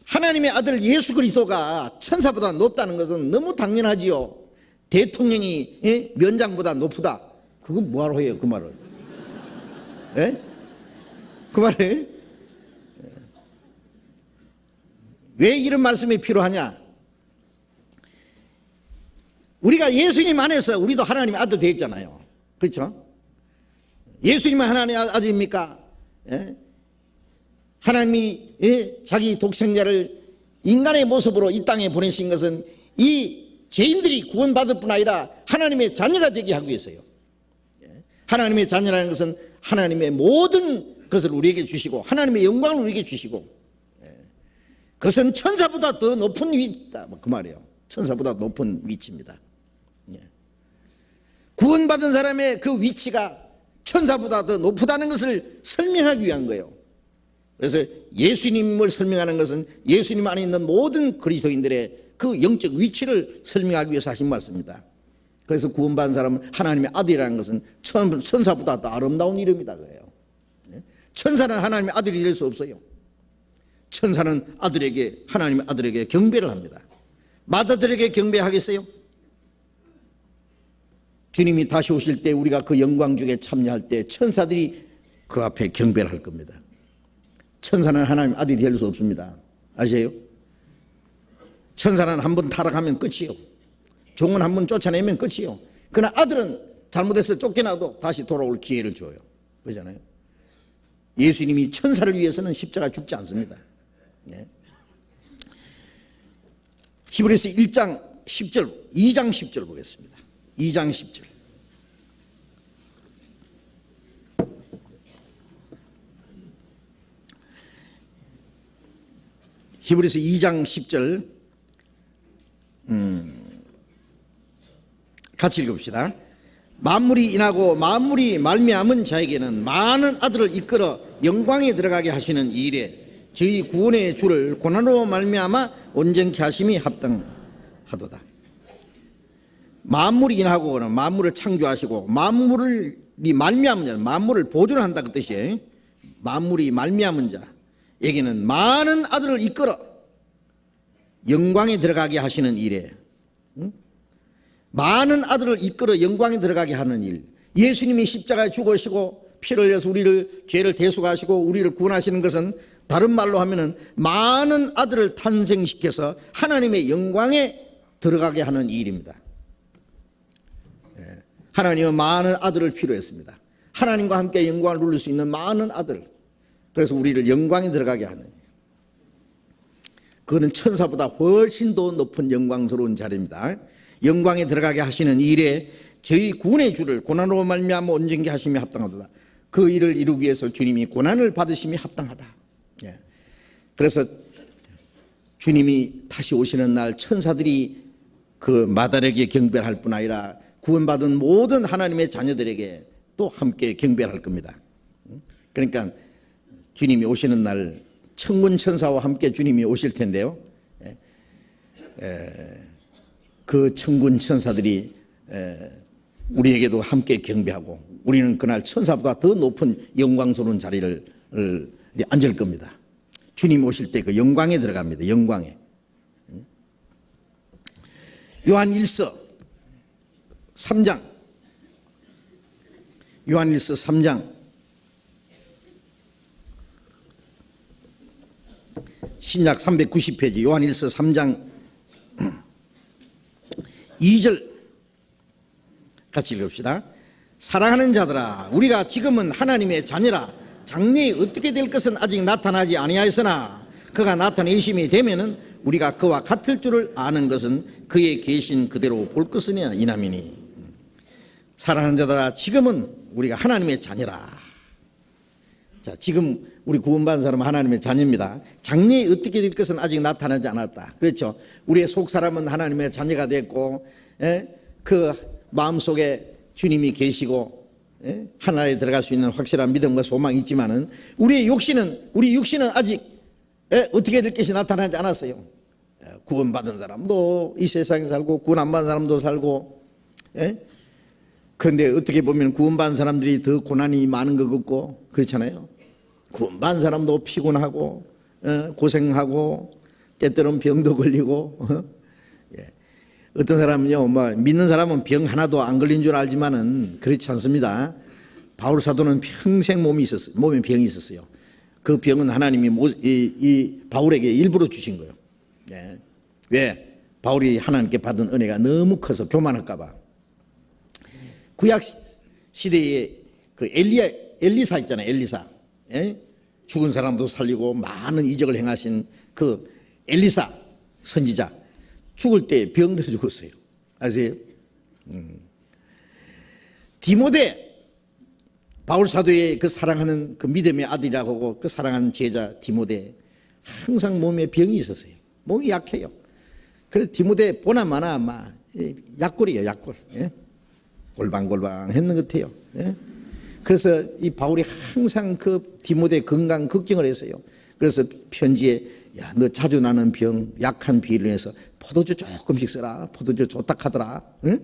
하나님의 아들 예수 그리스도가 천사보다 높다는 것은 너무 당연하지요. 대통령이 면장보다 높다. 그건 뭐하러 해요 그 말을? 그 말에 왜 이런 말씀이 필요하냐? 우리가 예수님 안에서 우리도 하나님의 아들 되었잖아요. 그렇죠? 예수님은 하나님의 아들입니까? 하나님이 자기 독생자를 인간의 모습으로 이 땅에 보내신 것은 이 죄인들이 구원받을 뿐 아니라 하나님의 자녀가 되게 하기 위해서요. 하나님의 자녀라는 것은 하나님의 모든 것을 우리에게 주시고 하나님의 영광을 우리에게 주시고, 그것은 천사보다 더 높은 위치다, 그 말이에요. 천사보다 높은 위치입니다. 구원받은 사람의 그 위치가 천사보다 더 높다는 것을 설명하기 위한 거예요. 그래서 예수님을 설명하는 것은 예수님 안에 있는 모든 그리스도인들의 그 영적 위치를 설명하기 위해서 하신 말씀입니다. 그래서 구원받은 사람은 하나님의 아들이라는 것은 천사보다 더 아름다운 이름이다 그래요. 천사는 하나님의 아들이 될 수 없어요. 천사는 하나님의 아들에게 경배를 합니다. 마다들에게 경배하겠어요? 주님이 다시 오실 때 우리가 그 영광 중에 참여할 때 천사들이 그 앞에 경배를 할 겁니다. 천사는 하나님의 아들이 될 수 없습니다. 아세요? 천사는 한번 타락하면 끝이요. 종은 한번 쫓아내면 끝이요. 그러나 아들은 잘못해서 쫓겨나도 다시 돌아올 기회를 줘요. 그러잖아요. 예수님이 천사를 위해서는 십자가 죽지 않습니다. 네. 히브리서 1장 10절, 2장 10절 보겠습니다. 2장 10절. 히브리서 2장 10절 같이 읽읍시다. 만물이 인하고 만물이 말미암은 자에게는 많은 아들을 이끌어 영광에 들어가게 하시는 이 일에 저희 구원의 주를 고난으로 말미암아 온전케 하심이 합당하도다. 만물이 인하고는 만물을 창조하시고 만물이 말미암은 자, 만물을 보존한다 그 뜻이에요. 만물이 말미암은 자에게는 많은 아들을 이끌어 영광에 들어가게 하시는 일에, 많은 아들을 이끌어 영광에 들어가게 하는 일, 예수님이 십자가에 죽으시고 피를 흘려서 우리를 죄를 대속하시고 우리를 구원하시는 것은 다른 말로 하면은 많은 아들을 탄생시켜서 하나님의 영광에 들어가게 하는 일입니다. 하나님은 많은 아들을 필요했습니다. 하나님과 함께 영광을 누릴 수 있는 많은 아들, 그래서 우리를 영광에 들어가게 하는, 그거는 천사보다 훨씬 더 높은 영광스러운 자리입니다. 영광에 들어가게 하시는 일에 저희 구원의 주를 고난으로 말미암아 온전케 하심이 합당하도다. 그 일을 이루기 위해서 주님이 고난을 받으심이 합당하다. 그래서 주님이 다시 오시는 날 천사들이 그 마달에게 경배를 할 뿐 아니라 구원받은 모든 하나님의 자녀들에게 또 함께 경배를 할 겁니다. 그러니까 주님이 오시는 날 천군 천사와 함께 주님이 오실 텐데요. 그 천군 천사들이 우리에게도 함께 경배하고 우리는 그날 천사보다 더 높은 영광스러운 자리를 앉을 겁니다. 주님 오실 때 그 영광에 들어갑니다. 영광에. 요한일서 3장, 요한일서 3장 신약 390페이지 요한일서 3장 2절 같이 읽읍시다. 사랑하는 자들아, 우리가 지금은 하나님의 자녀라. 장래에 어떻게 될 것은 아직 나타나지 아니하였으나 그가 나타내심이 되면은 우리가 그와 같을 줄을 아는 것은 그의 계신 그대로 볼 것은 이남이니. 사랑하는 자들아, 지금은 우리가 하나님의 자녀라. 자, 지금 우리 구원받은 사람은 하나님의 자녀입니다. 장래에 어떻게 될 것은 아직 나타나지 않았다. 그렇죠. 우리의 속 사람은 하나님의 자녀가 됐고, 그 마음속에 주님이 계시고 하나에 들어갈 수 있는 확실한 믿음과 소망이 있지만은 우리 육신은 아직 어떻게 될 것이 나타나지 않았어요. 구원받은 사람도 이 세상에 살고 구원 안 받은 사람도 살고. 그런데 어떻게 보면 구원받은 사람들이 더 고난이 많은 것 같고 그렇잖아요. 구원받은 사람도 피곤하고 고생하고 때때로는 병도 걸리고. 어떤 사람은요, 믿는 사람은 병 하나도 안 걸린 줄 알지만은 그렇지 않습니다. 바울 사도는 평생 몸에 병이 있었어요. 그 병은 하나님이 이 바울에게 일부러 주신 거예요. 왜? 바울이 하나님께 받은 은혜가 너무 커서 교만할까봐. 구약 시대에 그 엘리사 있잖아요. 엘리사. 죽은 사람도 살리고 많은 이적을 행하신 그 엘리사 선지자 죽을 때 병들어 죽었어요. 아세요? 디모데 바울 사도의 그 사랑하는 그 믿음의 아들이라고 하고 그 사랑하는 제자 디모데 항상 몸에 병이 있었어요. 몸이 약해요. 그래서 디모데 보나마나 막 약골이에요, 약골. 예? 골방골방 했는 것 같아요. 예? 그래서 이 바울이 항상 그 디모데 건강 걱정을 했어요. 그래서 편지에 야, 너 자주 나는 병, 약한 비를 해서 포도주 조금씩 써라. 포도주 좋다 하더라. 응?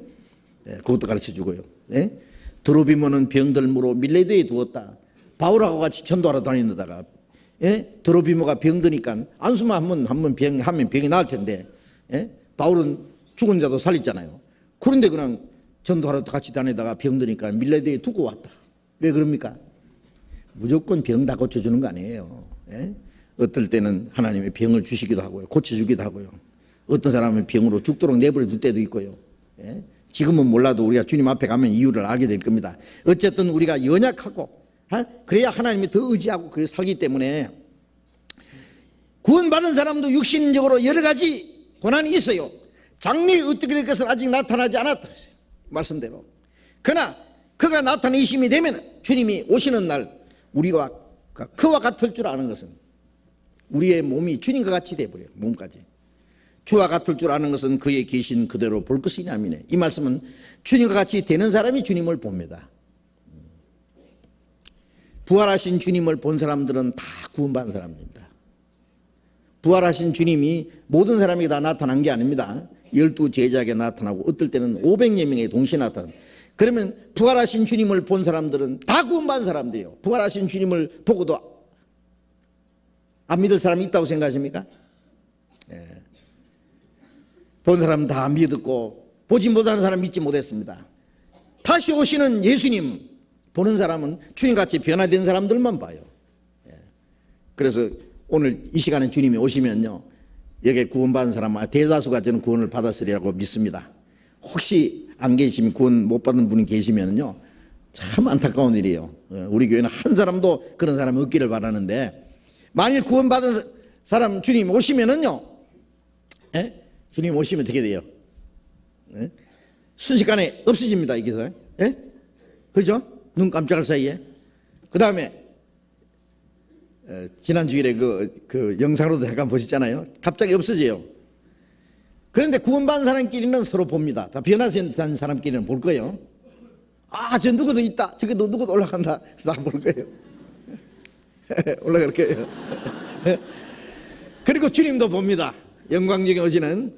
예, 그것도 가르쳐 주고요. 예? 드로비모는 병들므로 밀레드에 두었다. 바울하고 같이 전도하러 다니다가 예? 드로비모가 병드니까 안수만 하면 병이 나을 텐데 예? 바울은 죽은 자도 살렸잖아요. 그런데 그냥 전도하러 같이 다니다가 병드니까 밀레드에 두고 왔다. 왜 그럽니까? 무조건 병 다 고쳐주는 거 아니에요. 예? 어떨 때는 하나님의 병을 주시기도 하고요. 고쳐주기도 하고요. 어떤 사람은 병으로 죽도록 내버려 둘 때도 있고요. 예? 지금은 몰라도 우리가 주님 앞에 가면 이유를 알게 될 겁니다. 어쨌든 우리가 연약하고 그래야 하나님이 더 의지하고 그래 살기 때문에 구원받은 사람도 육신적으로 여러 가지 고난이 있어요. 장래에 어떻게 될 것은 아직 나타나지 않았다. 말씀대로. 그러나 그가 나타내심이 되면 주님이 오시는 날 우리가 그와 같을 줄 아는 것은 우리의 몸이 주님과 같이 되어버려요. 몸까지. 주와 같을 줄 아는 것은 그의 계신 그대로 볼 것이냐 하미네. 이 말씀은 주님과 같이 되는 사람이 주님을 봅니다. 부활하신 주님을 본 사람들은 다 구원받은 사람입니다. 부활하신 주님이 모든 사람에게 다 나타난 게 아닙니다. 12 제자에게 나타나고 어떨 때는 500여 명에 동시에 나타납니다. 그러면 부활하신 주님을 본 사람들은 다 구원받은 사람들이에요. 부활하신 주님을 보고도 안 믿을 사람이 있다고 생각하십니까? 예. 본 사람 다 믿었고 보지 못하는 사람 믿지 못했습니다. 다시 오시는 예수님 보는 사람은 주님같이 변화된 사람들만 봐요. 예. 그래서 오늘 이 시간에 주님이 오시면요 여기에 구원받은 사람 대다수가 저는 구원을 받았으리라고 믿습니다. 혹시 안 계시면 구원 못 받은 분이 계시면요 참 안타까운 일이에요. 우리 교회는 한 사람도 그런 사람이 없기를 바라는데 만일 구원받은 사람 주님 오시면은요 예? 주님 오시면 어떻게 돼요? 예? 순식간에 없어집니다. 이게서 예? 그죠? 눈 깜짝할 사이에. 그 다음에 지난 주일에 그 영상으로도 잠깐 보셨잖아요. 갑자기 없어져요. 그런데 구원받은 사람끼리는 서로 봅니다. 다 변화된 사람끼리는 볼 거예요. 아, 저 누구도 있다. 저기 누구도 올라간다. 다 볼 거예요. 올라갈 거예요. 그리고 주님도 봅니다. 영광중에 오시는.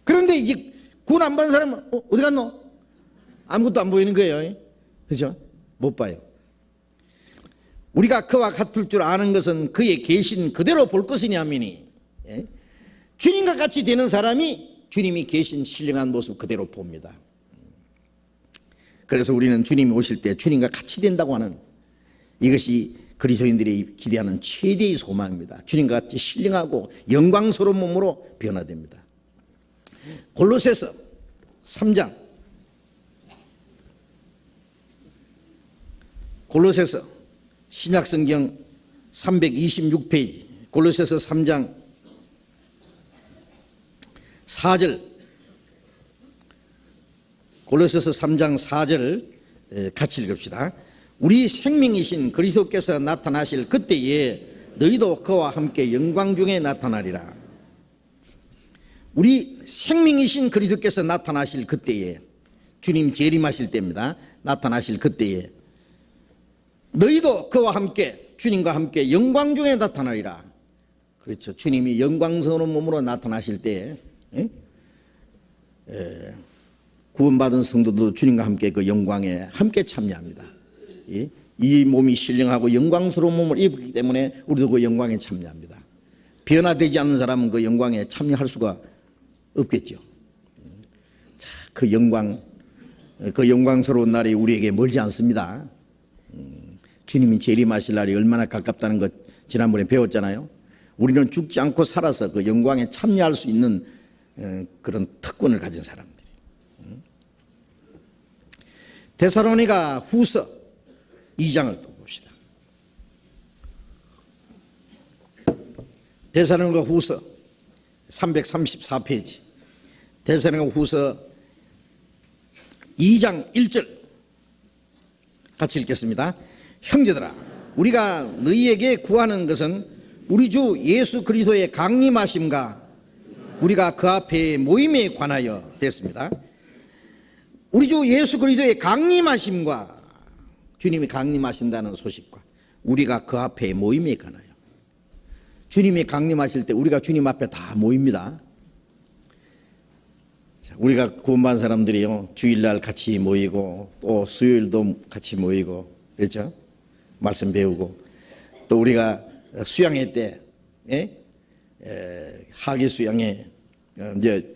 그런데 이제 구원 안 받은 사람은 어디 갔노? 아무것도 안 보이는 거예요. 그렇죠? 못 봐요. 우리가 그와 같을 줄 아는 것은 그의 계신 그대로 볼 것이니 하미니. 예? 주님과 같이 되는 사람이 주님이 계신 신령한 모습 그대로 봅니다. 그래서 우리는 주님이 오실 때 주님과 같이 된다고 하는 이것이 그리스도인들이 기대하는 최대의 소망입니다. 주님과 같이 신령하고 영광스러운 몸으로 변화됩니다. 골로새서 3장 골로새서 신약성경 326페이지 골로새서 3장 4절 골로새서 3장 4절 같이 읽읍시다. 우리 생명이신 그리스도께서 나타나실 그때에 너희도 그와 함께 영광 중에 나타나리라. 우리 생명이신 그리스도께서 나타나실 그때에 주님 재림하실 때입니다. 나타나실 그때에 너희도 그와 함께 주님과 함께 영광 중에 나타나리라. 그렇죠. 주님이 영광스러운 몸으로 나타나실 때에 구원받은 성도도 주님과 함께 그 영광에 함께 참여합니다. 이 몸이 신령하고 영광스러운 몸을 입었기 때문에 우리도 그 영광에 참여합니다. 변화되지 않는 사람은 그 영광에 참여할 수가 없겠죠. 자, 그 영광스러운 날이 우리에게 멀지 않습니다. 주님이 재림하실 날이 얼마나 가깝다는 것 지난번에 배웠잖아요. 우리는 죽지 않고 살아서 그 영광에 참여할 수 있는 그런 특권을 가진 사람들이. 데살로니가 후서 2장을 또 봅시다. 데살로니가 후서 334페이지 데살로니가 후서 2장 1절 같이 읽겠습니다. 형제들아, 우리가 너희에게 구하는 것은 우리 주 예수 그리스도의 강림하심과 우리가 그 앞에 모임에 관하여 됐습니다. 우리 주 예수 그리스도의 강림하심과, 주님이 강림하신다는 소식과 우리가 그 앞에 모임에 관하여. 주님이 강림하실 때 우리가 주님 앞에 다 모입니다. 우리가 구원받은 사람들이요, 주일날 같이 모이고 또 수요일도 같이 모이고, 그렇죠? 말씀 배우고, 또 우리가 수양회 때, 하계 수양회, 이제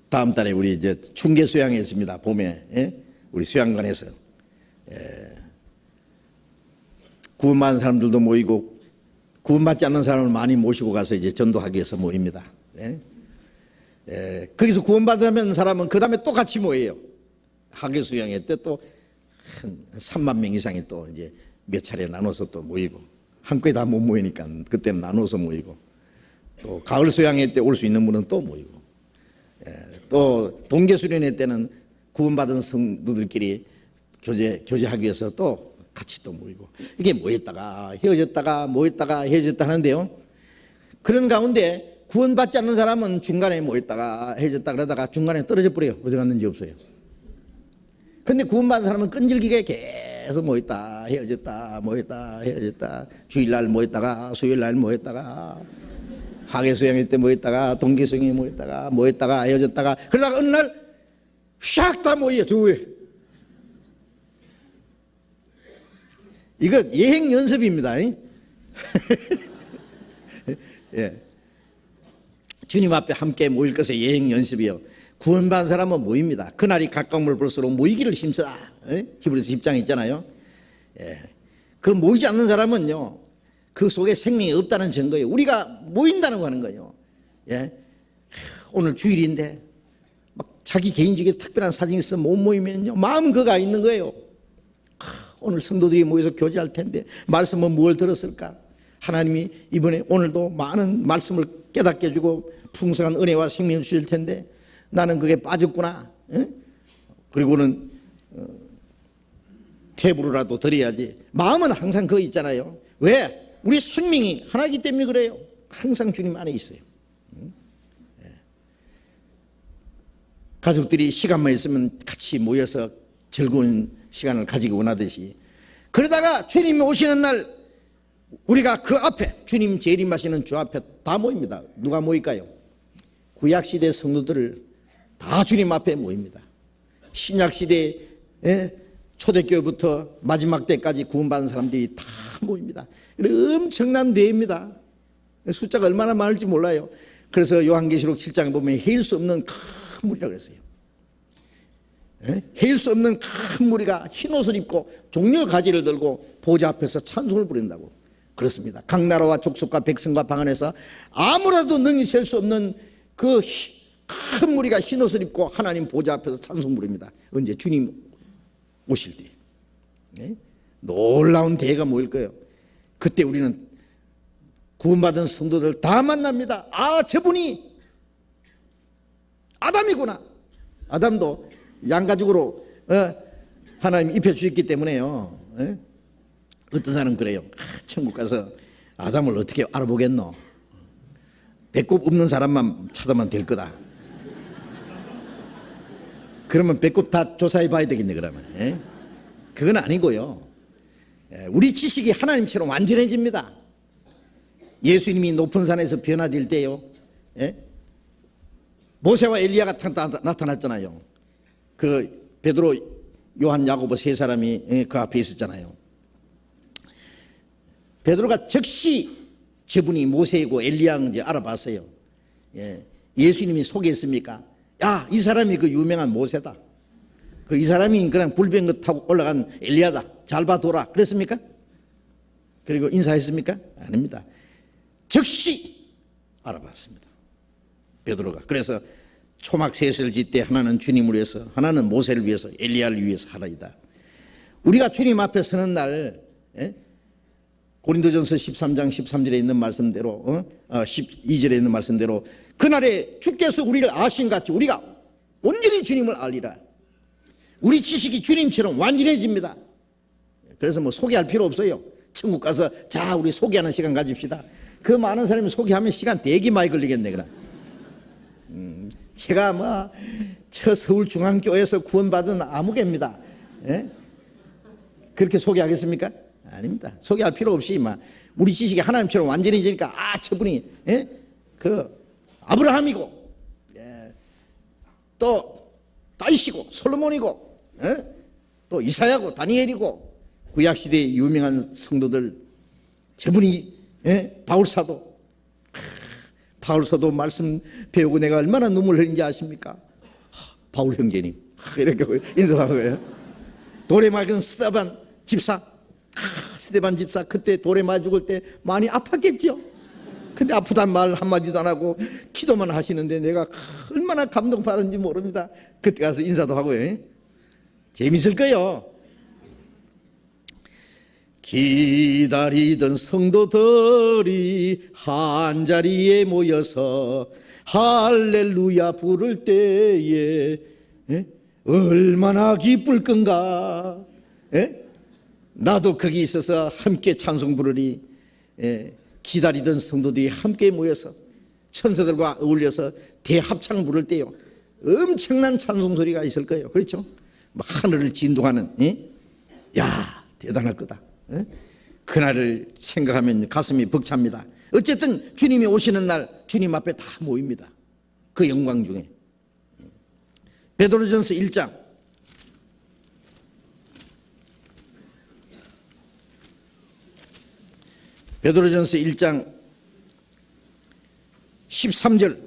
다음 달에 우리 이제 충계 수양회 있습니다. 봄에 우리 수양관에서 구원받은 사람들도 모이고 구원받지 않는 사람을 많이 모시고 가서 이제 전도하기 위해서 모입니다. 거기서 구원받으면 사람은 그 다음에 또 같이 모여요. 하계 수양회 때 또 한 3만 명 이상이 또 이제 몇 차례 나눠서 또 모이고, 한꺼번에 다 못 모이니까 그때는 나눠서 모이고, 또 가을 수양회 때 올 수 있는 분은 또 모이고, 또 동계 수련회 때는 구원받은 성도들끼리 교제하기 위해서 또 같이 또 모이고, 이게 모였다가 헤어졌다가 모였다가 헤어졌다 하는데요. 그런 가운데 구원받지 않는 사람은 중간에 모였다가 헤어졌다 그러다가 중간에 떨어져 버려요. 어디 갔는지 없어요. 근데 구원받은 사람은 끈질기게 계속 모였다 헤어졌다 모였다 헤어졌다, 주일날 모였다가 수요일날 모였다가 하계 수양회 때 모였다가 동계 수양회 모였다가 헤어졌다가, 그러다가 어느 날 샥 다 모여 교회. 이거 예행 연습입니다. 예. 주님 앞에 함께 모일 것의 예행 연습이요. 구원받은 사람은 모입니다. 그날이 가까움을 볼수록 모이기를 힘쓰라. 히브리서 10장 있잖아요. 그 모이지 않는 사람은요, 그 속에 생명이 없다는 증거예요. 우리가 모인다는 거 하는 거예요. 오늘 주일인데 막 자기 개인적인 특별한 사정이 있어 못 모이면요, 마음은 그가 있는 거예요. 오늘 성도들이 모여서 교제할 텐데 말씀은 뭘 들었을까? 하나님이 이번에 오늘도 많은 말씀을 깨닫게 해주고 풍성한 은혜와 생명을 주실 텐데 나는 그게 빠졌구나. 그리고는 태부로라도 드려야지. 마음은 항상 그거 있잖아요. 왜? 우리 생명이 하나이기 때문에 그래요. 항상 주님 안에 있어요. 가족들이 시간만 있으면 같이 모여서 즐거운 시간을 가지기 원하듯이, 그러다가 주님이 오시는 날 우리가 그 앞에, 주님 재림하시는 주 앞에 다 모입니다. 누가 모일까요? 구약시대 성도들을 다 주님 앞에 모입니다. 신약시대 초대교회부터 마지막 때까지 구원받은 사람들이 다 모입니다. 엄청난 대회입니다. 숫자가 얼마나 많을지 몰라요. 그래서 요한계시록 7장에 보면 헤일 수 없는 큰 무리라고 그랬어요. 헤일 수 없는 큰 무리가 흰 옷을 입고 종려 가지를 들고 보좌 앞에서 찬송을 부린다고. 그렇습니다. 각 나라와 족속과 백성과 방 안에서 아무라도 능히 셀 수 없는 그 큰 무리가 흰 옷을 입고 하나님 보좌 앞에서 찬송 부릅니다. 언제? 주님 오실 때. 놀라운 대회가 모일 거예요. 그때 우리는 구원받은 성도들 다 만납니다. 아, 저분이 아담이구나. 아담도 양가죽으로 하나님 입혀주셨기 때문에요. 어떤 사람은 그래요. 천국 가서 아담을 어떻게 알아보겠노? 배꼽 없는 사람만 찾아만 될 거다. 그러면 배꼽 다 조사해 봐야 되겠네, 그러면. 그건 아니고요. 우리 지식이 하나님처럼 완전해집니다. 예수님이 높은 산에서 변화될 때요, 모세와 엘리야가 나타났잖아요. 그 베드로, 요한, 야고보 세 사람이 그 앞에 있었잖아요. 베드로가 즉시 저분이 모세이고 엘리야인지 알아봤어요. 예수님이 소개했습니까? 야, 이 사람이 그 유명한 모세다. 이 사람이 그냥 불병거 타고 올라간 엘리야다. 잘 봐둬라. 그랬습니까? 그리고 인사했습니까? 아닙니다. 즉시 알아봤습니다. 베드로가. 그래서 초막 셋을 짓되 하나는 주님을 위해서, 하나는 모세를 위해서, 엘리야를 위해서 하나이다. 우리가 주님 앞에 서는 날 고린도전서 13장 13절에 있는 말씀대로 12절에 있는 말씀대로 그날에 주께서 우리를 아신 같이 우리가 온전히 주님을 알리라. 우리 지식이 주님처럼 완전해집니다. 그래서 뭐 소개할 필요 없어요. 천국 가서 자 우리 소개하는 시간 가집시다. 그 많은 사람이 소개하면 시간 되게 많이 걸리겠네. 그럼 제가 뭐 저 서울중앙교회에서 구원받은 아무개입니다. 예? 그렇게 소개하겠습니까? 아닙니다. 소개할 필요 없이 막 우리 지식이 하나님처럼 완전해지니까 저분이 그 아브라함이고 또 다윗이고 솔로몬이고 또 이사야고 다니엘이고 구약시대의 유명한 성도들 저분이 바울사도 바울사도 말씀 배우고 내가 얼마나 눈물 흘린지 아십니까? 바울 형제님 이렇게 인사하는 거예요. 돌에 맑은 스데반 집사 스데반 집사 그때 돌에 맞아 죽을 때 많이 아팠겠죠. 근데 아프단 말 한마디도 안 하고 기도만 하시는데 내가 얼마나 감동받은지 모릅니다. 그때 가서 인사도 하고요. 재밌을 거예요. 기다리던 성도들이 한자리에 모여서 할렐루야 부를 때에 얼마나 기쁠 건가. 나도 거기 있어서 함께 찬송 부르리. 기다리던 성도들이 함께 모여서 천사들과 어울려서 대합창 부를 때요 엄청난 찬송 소리가 있을 거예요. 그렇죠? 하늘을 진동하는. 야 대단할 거다. 그날을 생각하면 가슴이 벅찹니다. 어쨌든 주님이 오시는 날 주님 앞에 다 모입니다. 그 영광 중에. 베드로전서 1장 베드로전서 1장 13절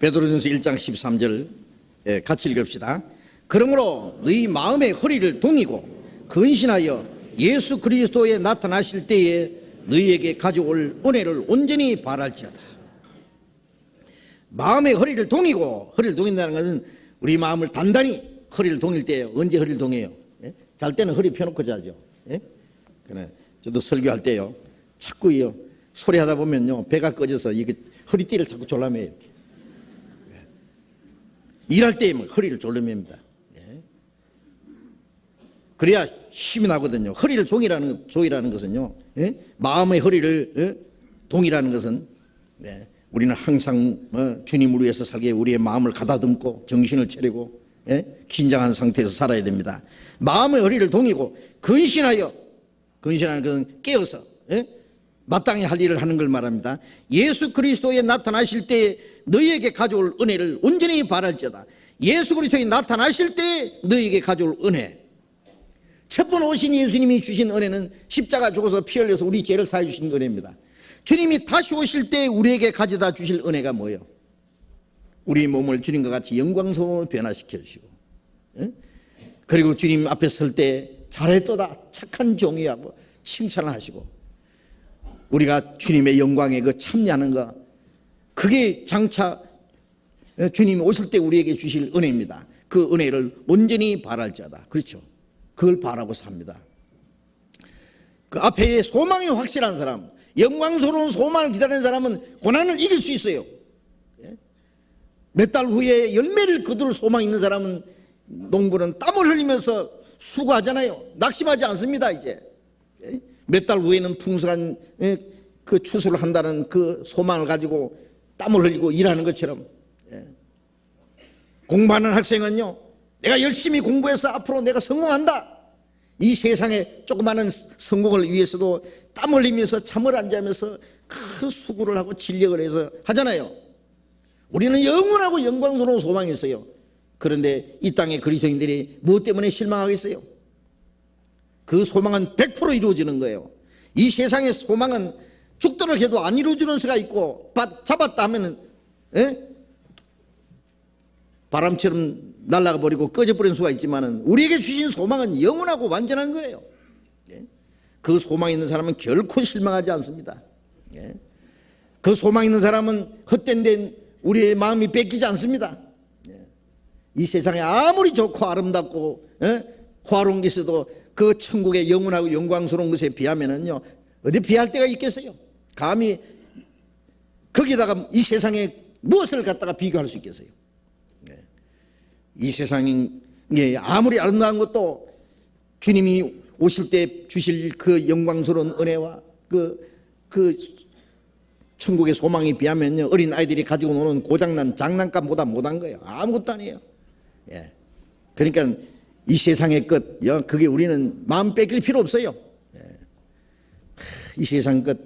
베드로전서 1장 13절 같이 읽읍시다. 그러므로 너희 마음의 허리를 동이고 근신하여 예수 그리스도에 나타나실 때에 너희에게 가져올 은혜를 온전히 바랄지어다. 마음의 허리를 동이고, 허리를 동인다는 것은 우리 마음을 단단히 허리를 동일 때예요. 언제 허리를 동해요? 잘 때는 허리 펴놓고 자죠. 그래, 저도 설교할 때요 자꾸요 소리하다 보면요 배가 꺼져서 이게 허리띠를 자꾸 졸라매요. 이렇게. 일할 때 허리를 졸라맵니다. 그래야 힘이 나거든요. 허리를 조이라는 것은요 마음의 허리를 동이라는 것은 우리는 항상 주님을 위해서 살게 우리의 마음을 가다듬고 정신을 차리고 긴장한 상태에서 살아야 됩니다. 마음의 허리를 동이고 근신하여, 근신하는 것은 깨어서 마땅히 할 일을 하는 걸 말합니다. 예수 그리스도에 나타나실 때에 너희에게 가져올 은혜를 온전히 바랄지어다. 예수 그리스도에 나타나실 때에 너희에게 가져올 은혜. 첫 번 오신 예수님이 주신 은혜는 십자가 죽어서 피 흘려서 우리 죄를 사해 주신 은혜입니다. 주님이 다시 오실 때 우리에게 가져다 주실 은혜가 뭐예요? 우리 몸을 주님과 같이 영광스러움으로 변화시켜 주시고, 그리고 주님 앞에 설 때 잘했도다 착한 종이하고 칭찬을 하시고, 우리가 주님의 영광에 그 참여하는 것, 그게 장차 주님이 오실 때 우리에게 주실 은혜입니다. 그 은혜를 온전히 바랄지어다. 그렇죠? 그걸 바라고 삽니다. 그 앞에 소망이 확실한 사람, 영광스러운 소망을 기다리는 사람은 고난을 이길 수 있어요. 몇 달 후에 열매를 거둘 소망 있는 사람은 농부는 땀을 흘리면서 수고하잖아요. 낙심하지 않습니다. 이제 몇 달 후에는 풍성한 그 추수를 한다는 그 소망을 가지고 땀을 흘리고 일하는 것처럼, 공부하는 학생은요 내가 열심히 공부해서 앞으로 내가 성공한다, 이 세상의 조그마한 성공을 위해서도 땀 흘리면서 잠을 안 자면서 그 수고를 하고 진력을 해서 하잖아요. 우리는 영원하고 영광스러운 소망이 있어요. 그런데 이 땅의 그리스도인들이 무엇 때문에 실망하겠어요? 그 소망은 100% 이루어지는 거예요. 이 세상의 소망은 죽도록 해도 안 이루어지는 수가 있고, 잡았다 하면은 바람처럼 날아가 버리고 꺼져버리는 수가 있지만은 우리에게 주신 소망은 영원하고 완전한 거예요. 그 소망 있는 사람은 결코 실망하지 않습니다. 그 소망 있는 사람은 헛된 데 우리의 마음이 뺏기지 않습니다. 이 세상에 아무리 좋고 아름답고 화로운 게 있어도 그 천국의 영원하고 영광스러운 것에 비하면은요, 어디 비할 데가 있겠어요? 감히 거기다가 이 세상에 무엇을 갖다가 비교할 수 있겠어요? 이 세상에 아무리 아름다운 것도 주님이 오실 때 주실 그 영광스러운 은혜와 그 천국의 소망에 비하면요, 어린 아이들이 가지고 노는 고장난 장난감보다 못한 거예요. 아무것도 아니에요. 예. 그러니까 이 세상의 것, 그게 우리는 마음 뺏길 필요 없어요. 예. 이 세상 것,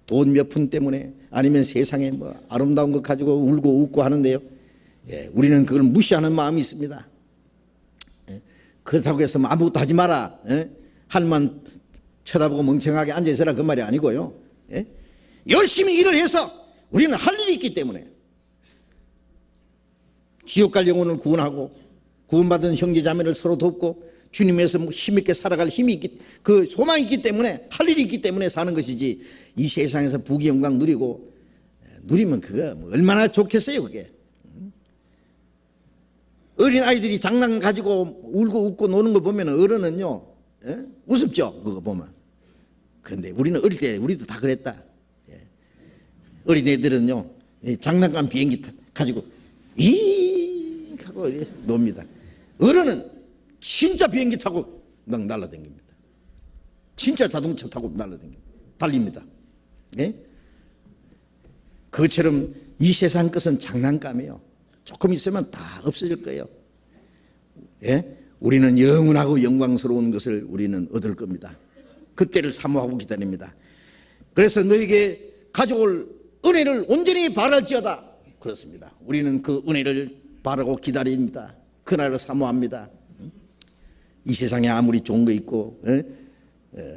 돈 몇 푼 때문에 아니면 세상에 뭐 아름다운 것 가지고 울고 웃고 하는데요. 예. 우리는 그걸 무시하는 마음이 있습니다. 예. 그렇다고 해서 아무것도 하지 마라. 예. 할만 쳐다보고 멍청하게 앉아있으라 그 말이 아니고요. 예? 열심히 일을 해서 우리는 할 일이 있기 때문에 지옥 갈 영혼을 구원하고 구원받은 형제자매를 서로 돕고 주님에서 힘있게 살아갈 힘이 있기, 그 소망이 있기 때문에 할 일이 있기 때문에 사는 것이지, 이 세상에서 부귀 영광 누리면 그거 얼마나 좋겠어요. 그게 어린 아이들이 장난 가지고 울고 웃고 노는 거 보면 어른은요, 예? 우습죠. 그거 보면. 그런데 우리는 어릴 때 우리도 다 그랬다. 예. 어린 애들은요, 장난감 비행기 가지고 이 하고 놉니다. 어른은 진짜 비행기 타고 막 날아다닙니다. 진짜 자동차 타고 날아다닙니다. 달립니다. 예? 그것처럼 이 세상 것은 장난감이에요. 조금 있으면 다 없어질 거예요. 예? 우리는 영원하고 영광스러운 것을 우리는 얻을 겁니다. 그때를 사모하고 기다립니다. 그래서 너에게 가져올 은혜를 온전히 바랄지어다. 그렇습니다. 우리는 그 은혜를 바라고 기다립니다. 그날을 사모합니다. 이 세상에 아무리 좋은 거 있고,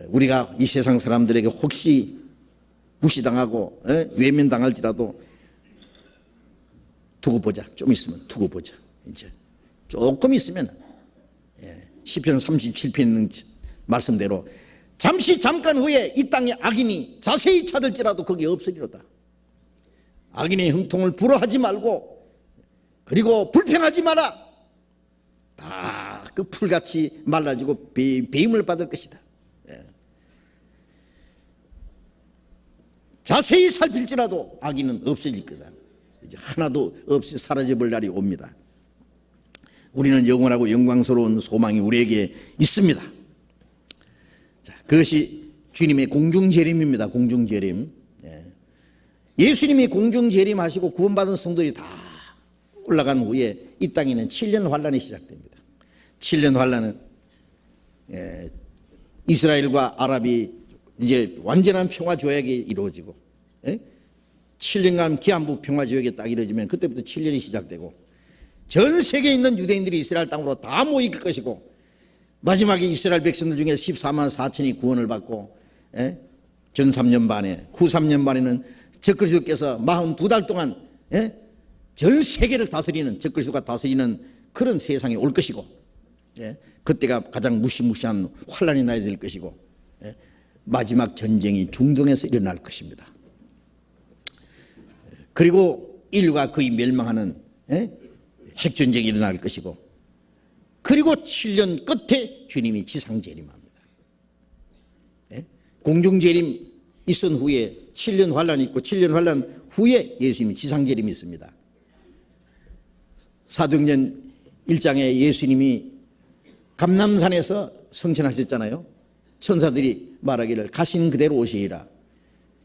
우리가 이 세상 사람들에게 혹시 무시당하고 외면당할지라도 두고 보자. 좀 있으면 두고 보자. 이제 조금 있으면 시편 37편에 있는 말씀대로 잠깐 후에 이 땅에 악인이 자세히 찾을지라도 거기 없으리로다. 악인의 형통을 불허하지 말고, 그리고 불평하지 마라. 다 그 풀같이 말라지고 배임을 받을 것이다. 자세히 살필지라도 악인은 없어질 거다. 이제 하나도 없이 사라져볼 날이 옵니다. 우리는 영원하고 영광스러운 소망이 우리에게 있습니다. 자, 그것이 주님의 공중재림입니다. 공중재림. 예수님이 공중재림하시고 구원받은 성도들이 다 올라간 후에 이 땅에는 7년 환란이 시작됩니다. 7년 환란은 이스라엘과 아랍이 이제 완전한 평화 조약이 이루어지고 7년간 기한부 평화 조약이 딱 이루어지면 그때부터 7년이 시작되고 전 세계에 있는 유대인들이 이스라엘 땅으로 다 모일 것이고, 마지막에 이스라엘 백성들 중에 14만 4천이 구원을 받고, 전 3년 반에, 후 3년 반에는 적그리스도께서 42달 동안 전 세계를 다스리는, 적그리스도가 다스리는 그런 세상이 올 것이고, 그때가 가장 무시무시한 환란이 나야 될 것이고, 마지막 전쟁이 중동에서 일어날 것입니다. 그리고 인류가 거의 멸망하는 핵전쟁이 일어날 것이고, 그리고 7년 끝에 주님이 지상재림합니다. 공중재림 있은 후에 7년 환란이 있고, 7년 환란 후에 예수님이 지상재림이 있습니다. 사도행전 1장에 예수님이 감람산에서 성천하셨잖아요. 천사들이 말하기를 가신 그대로 오시리라.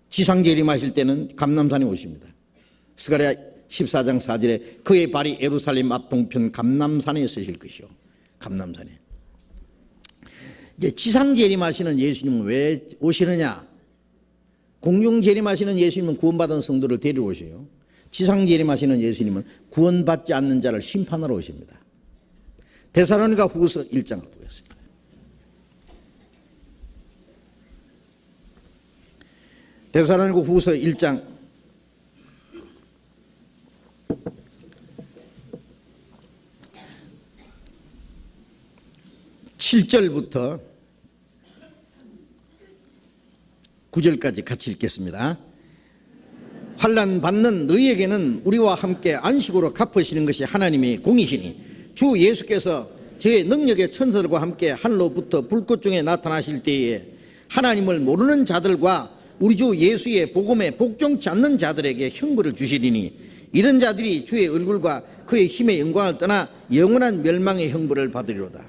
지상재림하실 때는 감람산에 오십니다. 스가랴 14장 4절에 그의 발이 예루살렘 앞 동편 감람산에 서실 것이요. 감람산에. 이제 지상재림하시는 예수님은 왜 오시느냐? 공중재림하시는 예수님은 구원받은 성도를 데리러 오셔요. 지상재림하시는 예수님은 구원받지 않는 자를 심판하러 오십니다. 데살로니가 후서 1장을 보겠습니다. 데살로니가 후서 1장 7절부터 9절까지 같이 읽겠습니다. 환난 받는 너희에게는 우리와 함께 안식으로 갚으시는 것이 하나님의 공이시니 주 예수께서 저의 능력의 천사들과 함께 하늘로부터 불꽃 중에 나타나실 때에 하나님을 모르는 자들과 우리 주 예수의 복음에 복종치 않는 자들에게 형벌을 주시리니 이런 자들이 주의 얼굴과 그의 힘의 영광을 떠나 영원한 멸망의 형벌을 받으리로다.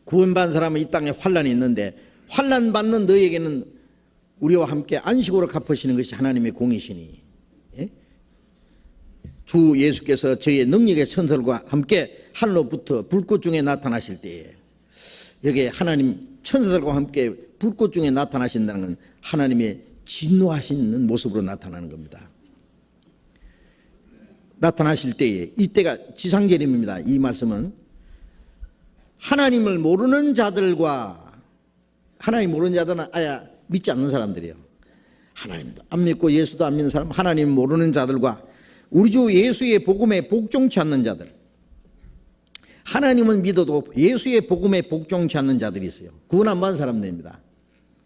구원받은 사람은 이 땅에 환난이 있는데 환난 받는 너희에게는 우리와 함께 안식으로 갚으시는 것이 하나님의 공이시니, 예? 주 예수께서 저희의 능력의 천사들과 함께 하늘로부터 불꽃 중에 나타나실 때에, 여기에 하나님 천사들과 함께 불꽃 중에 나타나신다는 건 하나님의 진노하시는 모습으로 나타나는 겁니다. 나타나실 때에, 이때가 지상재림입니다. 이 말씀은 하나님을 모르는 자들과, 하나님 모르는 자들은 아예 믿지 않는 사람들이에요. 하나님도 안 믿고 예수도 안 믿는 사람, 하나님 모르는 자들과 우리 주 예수의 복음에 복종치 않는 자들, 하나님은 믿어도 예수의 복음에 복종치 않는 자들이 있어요. 구원 안 받은 사람들입니다.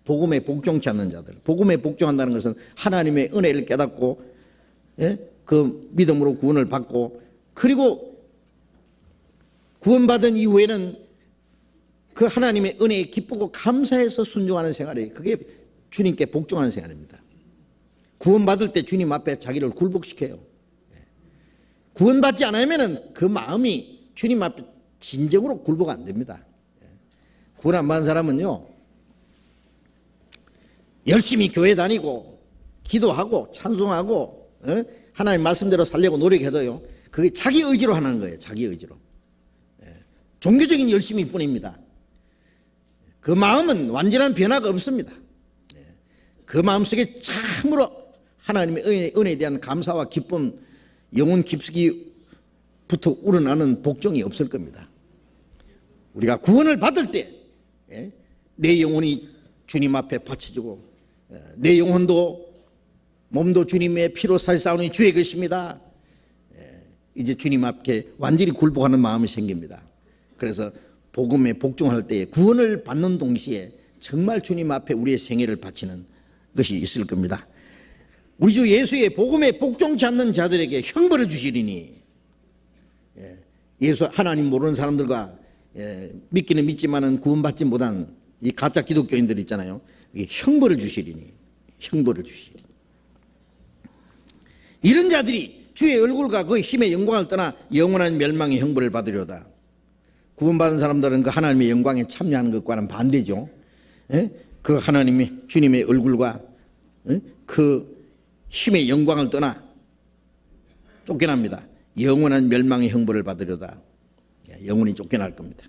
복음에 복종치 않는 자들. 복음에 복종한다는 것은 하나님의 은혜를 깨닫고, 예? 그 믿음으로 구원을 받고, 그리고 구원받은 이후에는 그 하나님의 은혜에 기쁘고 감사해서 순종하는 생활이, 그게 주님께 복종하는 생활입니다. 구원받을 때 주님 앞에 자기를 굴복시켜요. 구원받지 않으면 그 마음이 주님 앞에 진정으로 굴복 안 됩니다. 구원 안 받은 사람은요, 열심히 교회 다니고 기도하고 찬송하고 하나님 말씀대로 살려고 노력해도요, 그게 자기 의지로 하는 거예요. 자기 의지로. 종교적인 열심일 뿐입니다. 그 마음은 완전한 변화가 없습니다. 그 마음속에 참으로 하나님의 은혜에 대한 감사와 기쁨, 영혼 깊숙이부터 우러나는 복종이 없을 겁니다. 우리가 구원을 받을 때 내 영혼이 주님 앞에 바쳐지고, 내 영혼도 몸도 주님의 피로 살사오니 주의 것입니다. 이제 주님 앞에 완전히 굴복하는 마음이 생깁니다. 그래서 복음에 복종할 때에 구원을 받는 동시에 정말 주님 앞에 우리의 생애를 바치는 것이 있을 겁니다. 우리 주 예수의 복음에 복종치 않는 자들에게 형벌을 주시리니, 예수 하나님 모르는 사람들과 믿기는 믿지만은 구원받지 못한 이 가짜 기독교인들 있잖아요. 이게 형벌을 주시리니, 형벌을 주시리니. 이런 자들이 주의 얼굴과 그 힘의 영광을 떠나 영원한 멸망의 형벌을 받으려다. 구원받은 사람들은 그 하나님의 영광에 참여하는 것과는 반대죠. 그 하나님이 주님의 얼굴과 그 힘의 영광을 떠나 쫓겨납니다. 영원한 멸망의 형벌을 받으려다. 영원히 쫓겨날 겁니다.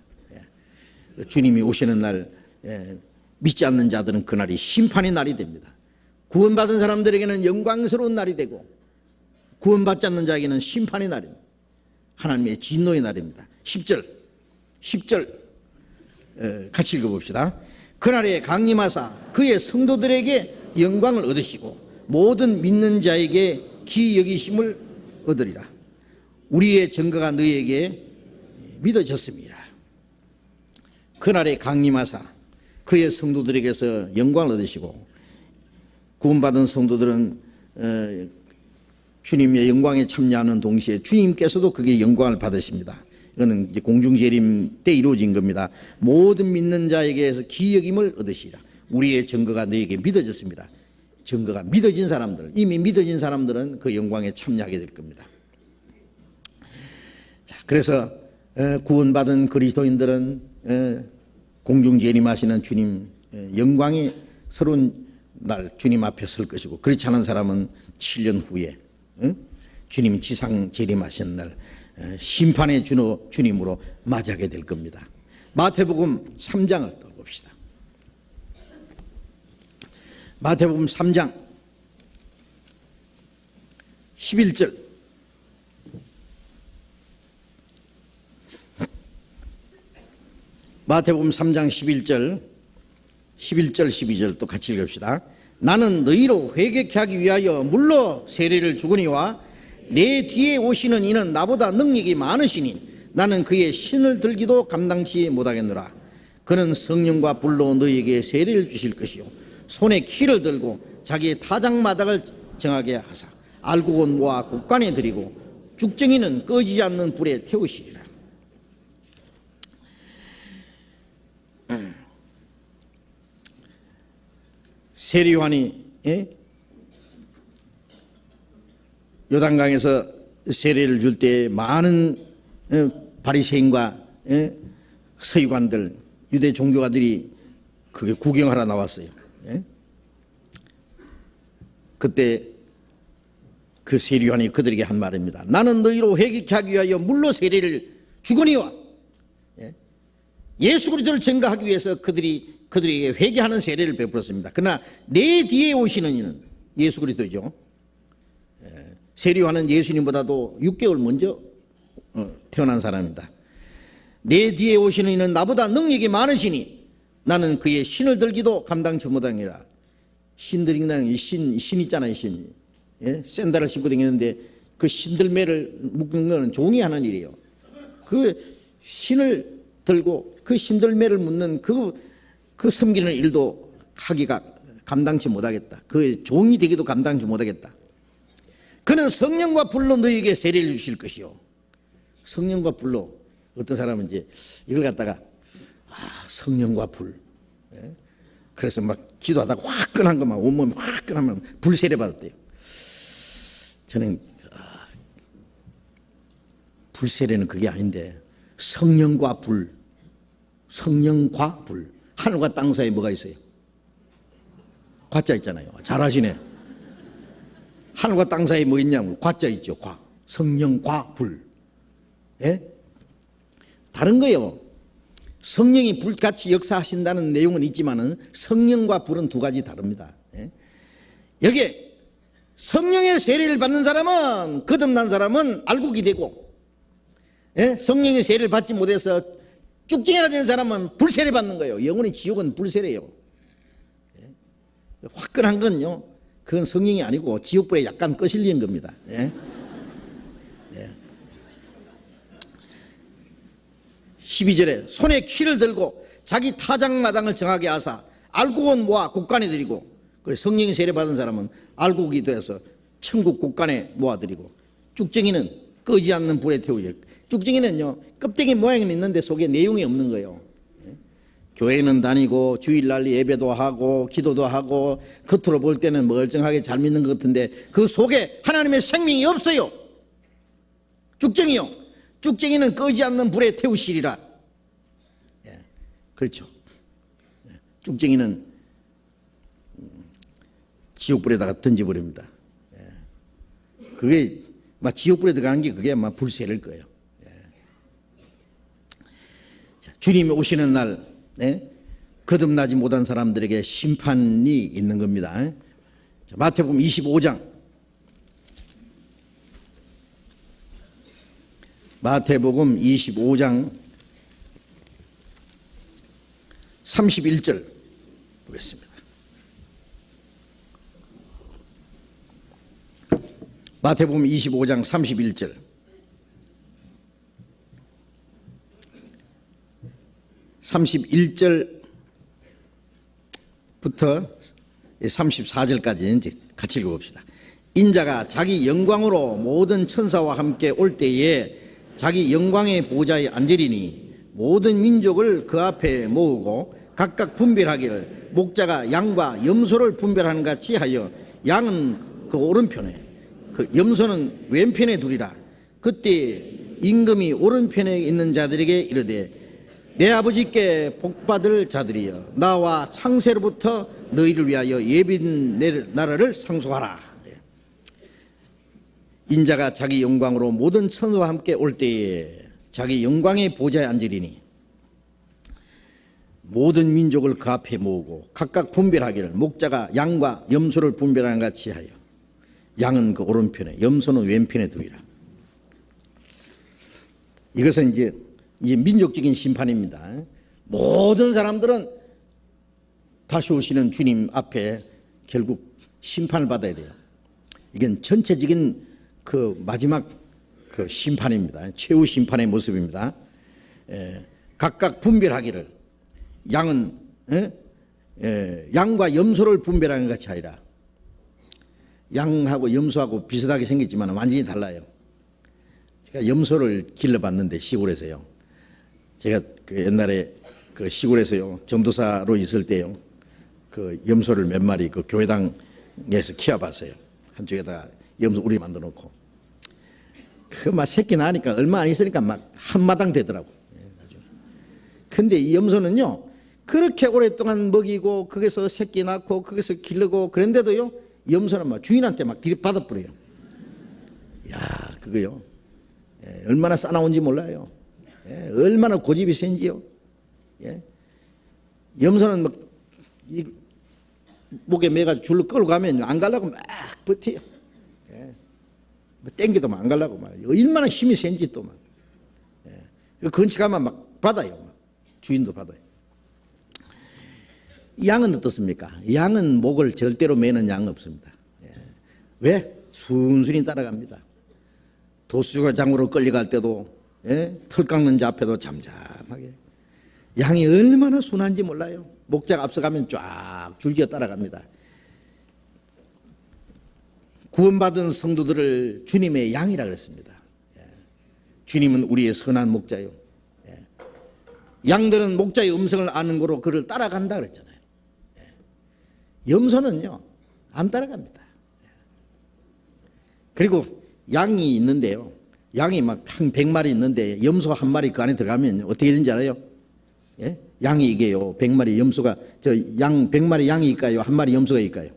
주님이 오시는 날, 믿지 않는 자들은 그날이 심판의 날이 됩니다. 구원받은 사람들에게는 영광스러운 날이 되고, 구원받지 않는 자에게는 심판의 날입니다. 하나님의 진노의 날입니다. 10절 같이 읽어봅시다. 그날에 강림하사 그의 성도들에게 영광을 얻으시고 모든 믿는 자에게 기이 여기심을 얻으리라. 우리의 증거가 너희에게 믿어졌습니다. 그날에 강림하사 그의 성도들에게서 영광을 얻으시고, 구원받은 성도들은 주님의 영광에 참여하는 동시에 주님께서도 그게 영광을 받으십니다. 이거는 이제 공중재림 때 이루어진 겁니다. 모든 믿는 자에게서 기여김을 얻으시라. 우리의 증거가 너에게 믿어졌습니다. 증거가 믿어진 사람들, 이미 믿어진 사람들은 그 영광에 참여하게 될 겁니다. 자, 그래서 구원받은 그리스도인들은 공중재림하시는 주님 영광의 새로운 날 주님 앞에 설 것이고, 그렇지 않은 사람은 7년 후에 주님 지상 재림하시는 날 심판의 주님으로 맞이하게 될 겁니다. 마태복음 3장을 또 봅시다. 마태복음 3장 11절. 마태복음 3장 11절 12절 또 같이 읽읍시다. 나는 너희로 회개케 하기 위하여 물로 세례를 주거니와 내 뒤에 오시는 이는 나보다 능력이 많으시니 나는 그의 신을 들기도 감당치 못하겠노라. 그는 성령과 불로 너희에게 세례를 주실 것이요 손에 키를 들고 자기의 타작마당을 정하게 하사 알곡은 모아 곡간에 들이고 죽정이는 꺼지지 않는 불에 태우시리라. 세례요한이 요단강에서 세례를 줄 때 많은 바리새인과 서기관들, 유대 종교가들이 그게 구경하러 나왔어요. 그때 그 세례요한이 그들에게 한 말입니다. 나는 너희로 회개케 하기 위하여 물로 세례를 주거니와. 예수 그리스도를 증거하기 위해서 그들에게 회개하는 세례를 베풀었습니다. 그러나 내 뒤에 오시는 이는 예수 그리스도죠. 세례요한은 예수님보다도 6개월 먼저 태어난 사람입니다. 내 뒤에 오시는 이는 나보다 능력이 많으시니 나는 그의 신을 들기도 감당치 못하니라. 신 들긴다는 신 있잖아요. 신. 샌들을 신고 다니는데 그 신들매를 묶는 것은 종이 하는 일이에요. 그 신을 들고 그 신들매를 묶는 그 섬기는 일도 하기가 감당치 못하겠다. 그 종이 되기도 감당치 못하겠다. 그는 성령과 불로 너희에게 세례를 주실 것이요. 성령과 불로. 어떤 사람은 이제 이걸 갖다가 성령과 불. 그래서 막 기도하다가 화끈한 것만 온몸이 화끈하면 불 세례 받았대요. 저는 불 세례는 그게 아닌데 성령과 불, 성령과 불. 하늘과 땅 사이에 뭐가 있어요? 과자 있잖아요. 잘하시네. 하늘과 땅 사이에 뭐 있냐면 과자 있죠. 과. 성령과 불. 다른 거예요. 성령이 불같이 역사하신다는 내용은 있지만은 성령과 불은 두 가지 다릅니다. 여기에 성령의 세례를 받는 사람은 거듭난 사람은 알곡이 되고, 성령의 세례를 받지 못해서 쭉정이가 된 사람은 불세례 받는 거예요. 영원히 지옥은 불세례예요. 화끈한 건요, 그건 성령이 아니고 지옥불에 약간 거슬리는 겁니다. 12절에 손에 키를 들고 자기 타작마당을 정하게 하사 알곡은 모아 곳간에 드리고, 그래 성령의 세례 받은 사람은 알곡이 되어서 천국 곳간에 모아드리고, 쭉정이는 끄지 않는 불에 태우지. 쭉정이는요 껍데기 모양은 있는데 속에 내용이 없는 거예요. 교회는 다니고 주일날 예배도 하고 기도도 하고 겉으로 볼 때는 멀쩡하게 잘 믿는 것 같은데 그 속에 하나님의 생명이 없어요. 쭉정이요. 쭉정이는 끄지 않는 불에 태우시리라. 그렇죠. 쭉정이는 지옥불에다가 던져버립니다. 그게 막 지옥불에 들어가는 게 그게 아마 불세례일 거예요. 주님이 오시는 날 거듭나지 못한 사람들에게 심판이 있는 겁니다. 마태복음 25장, 마태복음 25장 31절 보겠습니다. 마태복음 25장 31절. 31절부터 34절까지 이제 같이 읽어봅시다. 인자가 자기 영광으로 모든 천사와 함께 올 때에 자기 영광의 보좌에 앉으리니 모든 민족을 그 앞에 모으고 각각 분별하기를 목자가 양과 염소를 분별하는 같이 하여 양은 그 오른편에 그 염소는 왼편에 두리라. 그때 임금이 오른편에 있는 자들에게 이르되 내 아버지께 복받을 자들이여 나와 창세로부터 너희를 위하여 예비된 나라를 상속하라. 인자가 자기 영광으로 모든 천사와 함께 올 때에 자기 영광의 보좌에 앉으리니 모든 민족을 그 앞에 모으고 각각 분별하기를 목자가 양과 염소를 분별하는 같이 하여 양은 그 오른편에 염소는 왼편에 두리라. 이것은 이제 민족적인 심판입니다. 모든 사람들은 다시 오시는 주님 앞에 결국 심판을 받아야 돼요. 이건 전체적인 그 마지막 그 심판입니다. 최후 심판의 모습입니다. 각각 분별하기를 양은 양과 염소를 분별하는 것 같이 하리라. 양하고 염소하고 비슷하게 생겼지만 완전히 달라요. 제가 염소를 길러봤는데 시골에서요. 제가 그 옛날에 그 시골에서요 전도사로 있을 때요 그 염소를 몇 마리 그 교회당에서 키워봤어요. 한쪽에다 염소 우리 만들어 놓고 그 막 새끼 나니까 얼마 안 있으니까 막 한마당 되더라고. 나중에. 근데 이 염소는요 그렇게 오랫동안 먹이고 거기서 새끼 낳고 거기서 기르고 그런데도요 염소는 막 주인한테 막 들이받아 버려요. 야 그거요 얼마나 싸나운지 몰라요. 얼마나 고집이 센지요. 염소는 막 이 목에 매가 줄로 끌고 가면 안 가려고 막 버텨요. 뭐 땡기도 막 안 가려고 막 얼마나 힘이 센지 또 막. 그 근처 가면 막 받아요. 막. 주인도 받아요. 양은 어떻습니까? 양은 목을 절대로 매는 양 없습니다. 왜? 순순히 따라갑니다. 도수장으로 끌려갈 때도 털 깎는 자 앞에도 잠잠하게. 양이 얼마나 순한지 몰라요. 목자가 앞서가면 쫙 줄지어 따라갑니다. 구원받은 성도들을 주님의 양이라 그랬습니다. 주님은 우리의 선한 목자요. 양들은 목자의 음성을 아는 거로 그를 따라간다 그랬잖아요. 염소는요 안 따라갑니다. 그리고 양이 있는데요. 양이 막 한 100마리 있는데 염소 한 마리 그 안에 들어가면 어떻게 되는지 알아요? 양이 이게요 100마리 염소가 저 양 100마리 양이일까요? 한 마리 염소가 일까요?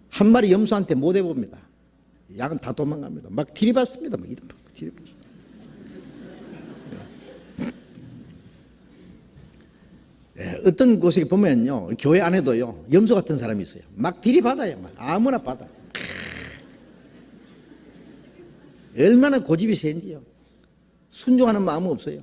한 마리 염소한테 못 해봅니다. 양은 다 도망갑니다. 막 들이받습니다. 막 이런 들이받습니다. 어떤 곳에 보면요 교회 안에도요 염소 같은 사람이 있어요. 막 들이받아요. 막 아무나 받아. 얼마나 고집이 센지요. 순종하는 마음은 없어요.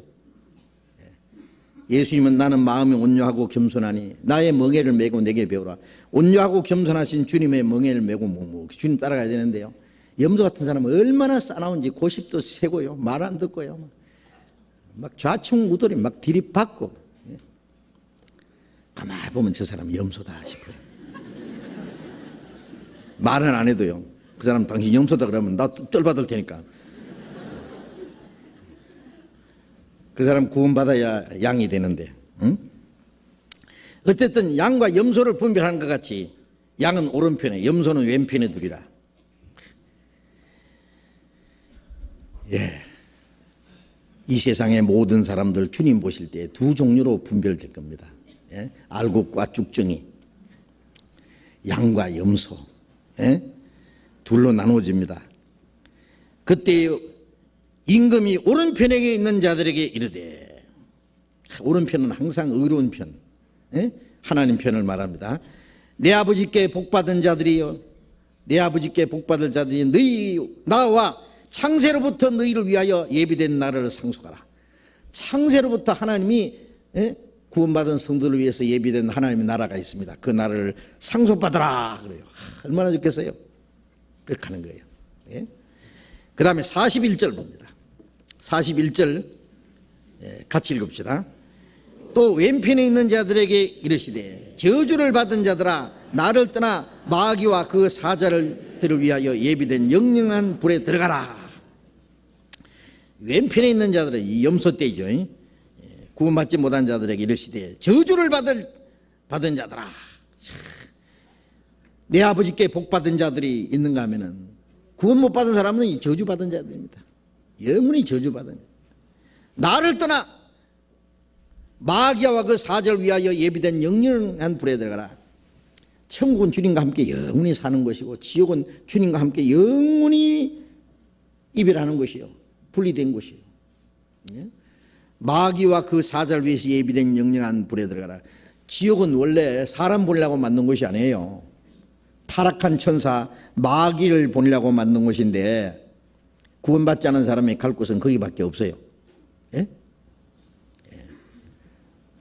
예수님은 나는 마음이 온유하고 겸손하니 나의 멍에를 메고 내게 배우라. 온유하고 겸손하신 주님의 멍에를 메고 묵묵히 주님 따라가야 되는데요. 염소 같은 사람은 얼마나 싸나운지 고집도 세고요. 말 안 듣고요. 막 좌충우돌이 막 들이받고 가만히 보면 저 사람 염소다 싶어요. 말은 안 해도요. 그 사람 당신 염소다 그러면 나 뜰받을 테니까. 그 사람 구원받아야 양이 되는데. 응? 어쨌든 양과 염소를 분별하는 것 같이 양은 오른편에 염소는 왼편에 두리라. 이 세상의 모든 사람들 주님 보실 때 두 종류로 분별될 겁니다. 알곡과 쭉정이, 양과 염소, 둘로 나누어집니다. 그때 임금이 오른편에 있는 자들에게 이르되, 오른편은 항상 의로운 편, 하나님 편을 말합니다. 내 아버지께 복받은 자들이여, 내 아버지께 복받을 자들이 너희 나와 창세로부터 너희를 위하여 예비된 나라를 상속하라. 창세로부터 하나님이 구원받은 성도를 위해서 예비된 하나님의 나라가 있습니다. 그 나라를 상속받으라 그래요. 얼마나 좋겠어요. 그렇게 하는 거예요. 그 다음에 41절 봅니다. 41절 같이 읽읍시다. 또 왼편에 있는 자들에게 이르시되 저주를 받은 자들아 나를 떠나 마귀와 그 사자들을 위하여 예비된 영영한 불에 들어가라. 왼편에 있는 자들은 이 염소떼죠. 구원받지 못한 자들에게 이르시되 저주를 받은 자들아, 내 아버지께 복받은 자들이 있는가 하면은 구원 못 받은 사람은 이 저주받은 자들입니다. 영원히 저주받은. 나를 떠나 마귀와 그 사자를 위하여 예비된 영영한 불에 들어가라. 천국은 주님과 함께 영원히 사는 것이고 지옥은 주님과 함께 영원히 이별하는 것이요, 분리된 것이요. 마귀와 그 사자를 위해서 예비된 영영한 불에 들어가라. 지옥은 원래 사람 보려고 만든 것이 아니에요. 타락한 천사 마귀를 보내려고 만든 것인데 구원받지 않은 사람이 갈 곳은 거기밖에 없어요.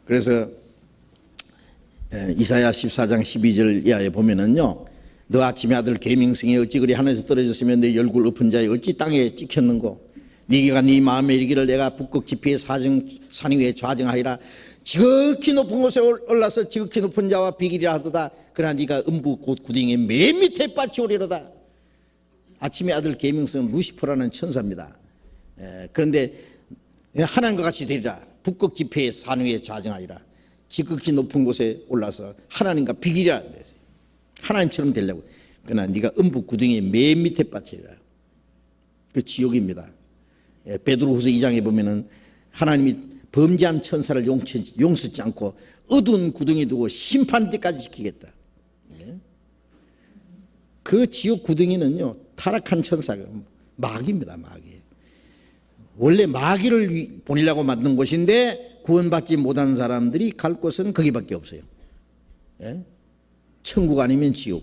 그래서 이사야 14장 12절 이하에 보면은요, 너 아침의 아들 계명성이 어찌 그리 하늘에서 떨어졌으면 내 얼굴 엎은 자에 어찌 땅에 찍혔는고, 네가 네 마음에 이르기를 내가 북극 지폐의 산 위에 좌정하리라. 지극히 높은 곳에 올라서 지극히 높은 자와 비기리라 하도다. 그러나 네가 음부 곧 구덩이의 맨 밑에 빠치오리로다. 아침의 아들 계명성은 루시퍼라는 천사입니다. 그런데 하나님과 같이 되리라. 북극 지폐의 산 위에 좌정하리라. 지극히 높은 곳에 올라서 하나님과 비기리라. 하나님처럼 되려고. 그러나 네가 음부 구덩이의 맨 밑에 빠지리라. 그 지옥입니다. 베드로후서 2장에 보면은 하나님이 범죄한 천사를 용서치 않고 어두운 구덩이 두고 심판대까지 지키겠다. 그 지옥 구덩이는요, 타락한 천사가 마귀입니다. 마귀. 원래 마귀를 보내려고 만든 곳인데 구원받지 못한 사람들이 갈 곳은 거기밖에 없어요. 천국 아니면 지옥.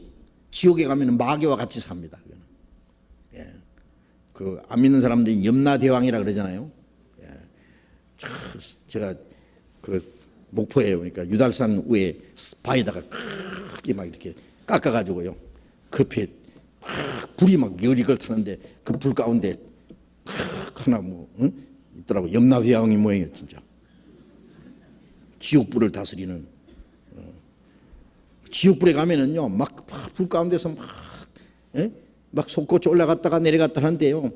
지옥에 가면 마귀와 같이 삽니다. 그 안 믿는 사람들이 염라대왕이라 그러잖아요. 제가 그 목포에 오니까 유달산 위에 바위다가 크게 막 이렇게 깎아가지고요. 급해 막 불이 막 열이걸 타는데 그 불 가운데 하나 뭐 있더라고. 염라대왕이 모양이에요, 진짜. 지옥불을 다스리는. 지옥불에 가면은요, 막 불 가운데서 막 솟구쳐 올라갔다가 내려갔다 하는데요,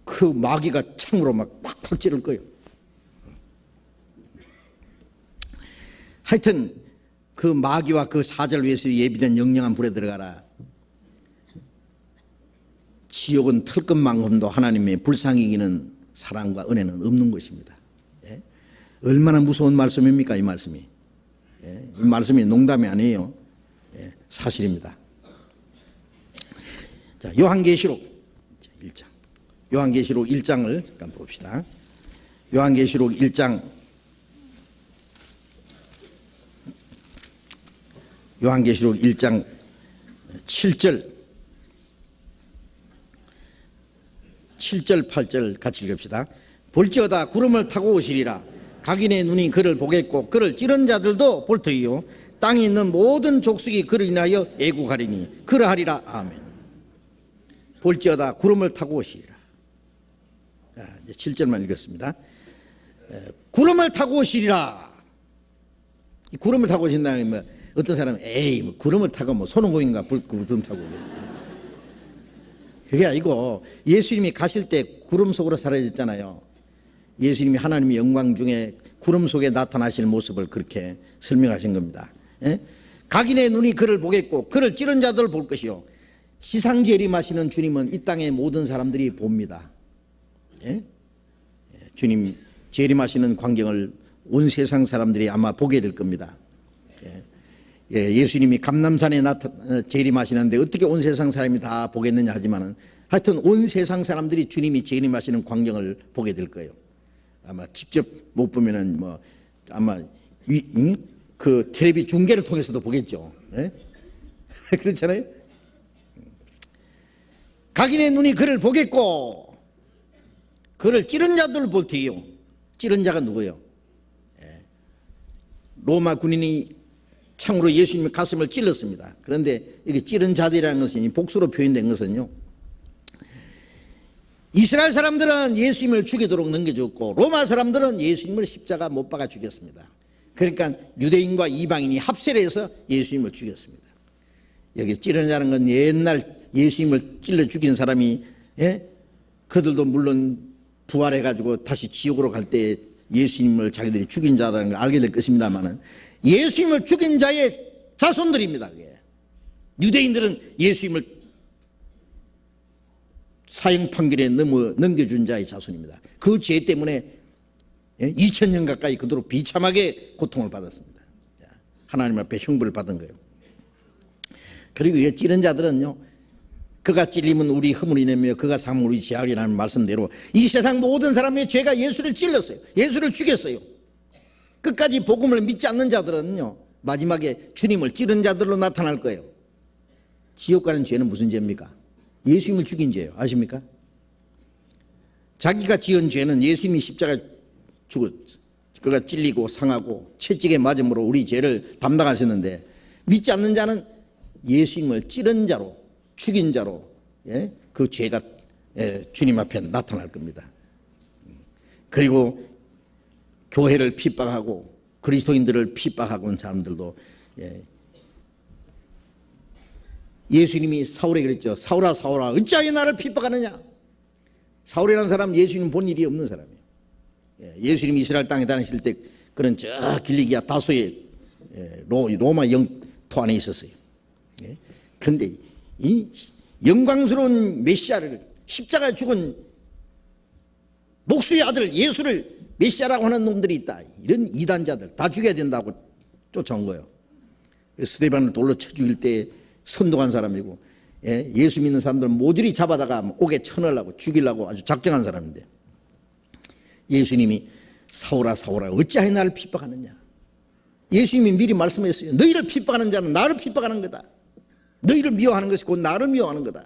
그 마귀가 창으로 막 팍팍 찌를 거예요. 하여튼 그 마귀와 그 사자를 위해서 예비된 영영한 불에 들어가라. 지옥은 털끝만큼도 하나님의 불쌍히 이기는 사랑과 은혜는 없는 것입니다. 얼마나 무서운 말씀입니까, 이 말씀이. 이 말씀이 농담이 아니에요. 사실입니다. 자, 요한계시록 1장. 요한계시록 1장을 잠깐 봅시다. 요한계시록 1장. 요한계시록 1장 7절 8절 같이 읽읍시다. 볼지어다 구름을 타고 오시리라. 각인의 눈이 그를 보겠고 그를 찌른 자들도 볼 터이요 땅에 있는 모든 족속이 그를 인하여 애국하리니 그러하리라. 아멘. 볼지어다 구름을 타고 오시리라. 이제 7절만 읽었습니다. 구름을 타고 오시리라. 이 구름을 타고 오신다는 뭐 어떤 사람은 에이 뭐 구름을 타고 뭐 손오공인가 구름 타고 그게 아니고 예수님이 가실 때 구름 속으로 사라졌잖아요. 예수님이 하나님의 영광 중에 구름 속에 나타나실 모습을 그렇게 설명하신 겁니다. 각인의 눈이 그를 보겠고 그를 찌른 자들을 볼 것이요 지상 재림하시는 주님은 이 땅의 모든 사람들이 봅니다. 주님 재림하시는 광경을 온 세상 사람들이 아마 보게 될 겁니다. 예수님이 감람산에 재림하시는데 어떻게 온 세상 사람이 다 보겠느냐 하지만은 하여튼 온 세상 사람들이 주님이 재림하시는 광경을 보게 될 거예요. 아마 직접 못 보면은 뭐 아마 그 텔레비 중계를 통해서도 보겠죠. 그렇잖아요. 각인의 눈이 그를 보겠고 그를 찌른 자들을 볼 테요. 찌른 자가 누구예요? 로마 군인이 창으로 예수님의 가슴을 찔렀습니다. 그런데 이게 찌른 자들이라는 것은 복수로 표현된 것은요, 이스라엘 사람들은 예수님을 죽이도록 넘겨줬고 로마 사람들은 예수님을 십자가 못 박아 죽였습니다. 그러니까 유대인과 이방인이 합세를 해서 예수님을 죽였습니다. 여기 찌른 자는 건 옛날 예수님을 찔러 죽인 사람이 그들도 물론 부활해가지고 다시 지옥으로 갈 때 예수님을 자기들이 죽인 자라는 걸 알게 될 것입니다만은 예수님을 죽인 자의 자손들입니다. 유대인들은 예수님을 사형 판결에 넘겨준 자의 자손입니다. 그 죄 때문에 2000년 가까이 그토록 비참하게 고통을 받았습니다. 하나님 앞에 형벌을 받은 거예요. 그리고 이 찌른 자들은요, 그가 찔리면 우리 허물이 내며 그가 상면 우리 죄악이라는 말씀대로 이 세상 모든 사람의 죄가 예수를 찔렀어요. 예수를 죽였어요. 끝까지 복음을 믿지 않는 자들은요, 마지막에 주님을 찌른 자들로 나타날 거예요. 지옥 가는 죄는 무슨 죄입니까? 예수님을 죽인 죄예요. 아십니까? 자기가 지은 죄는 예수님이 십자가 죽었, 그가 찔리고 상하고 채찍에 맞음으로 우리 죄를 담당하셨는데 믿지 않는 자는 예수님을 찌른 자로, 죽인 자로 그 죄가 주님 앞에 나타날 겁니다. 그리고 교회를 핍박하고 그리스도인들을 핍박하고 온 사람들도 예수님이 사울에게 그랬죠. 사울아 사울아 어찌하여 나를 핍박하느냐. 사울이라는 사람 예수님 본 일이 없는 사람이에요. 예수님이 이스라엘 땅에 다니실 때 그런 저 길리기아 다소의 로마 영토 안에 있었어요. 그런데 이 영광스러운 메시아를 십자가에 죽은 목수의 아들 예수를 메시아라고 하는 놈들이 있다. 이런 이단자들 다 죽여야 된다고 쫓아온 거예요. 스데반을 돌로 쳐 죽일 때 선동한 사람이고, 예수 믿는 사람들 모조리 잡아다가 옥에 쳐넣으려고 죽이려고 아주 작정한 사람인데, 예수님이 사울아 사울아 어찌하여 나를 핍박하느냐. 예수님이 미리 말씀했어요. 너희를 핍박하는 자는 나를 핍박하는 거다. 너희를 미워하는 것이 곧 나를 미워하는 거다.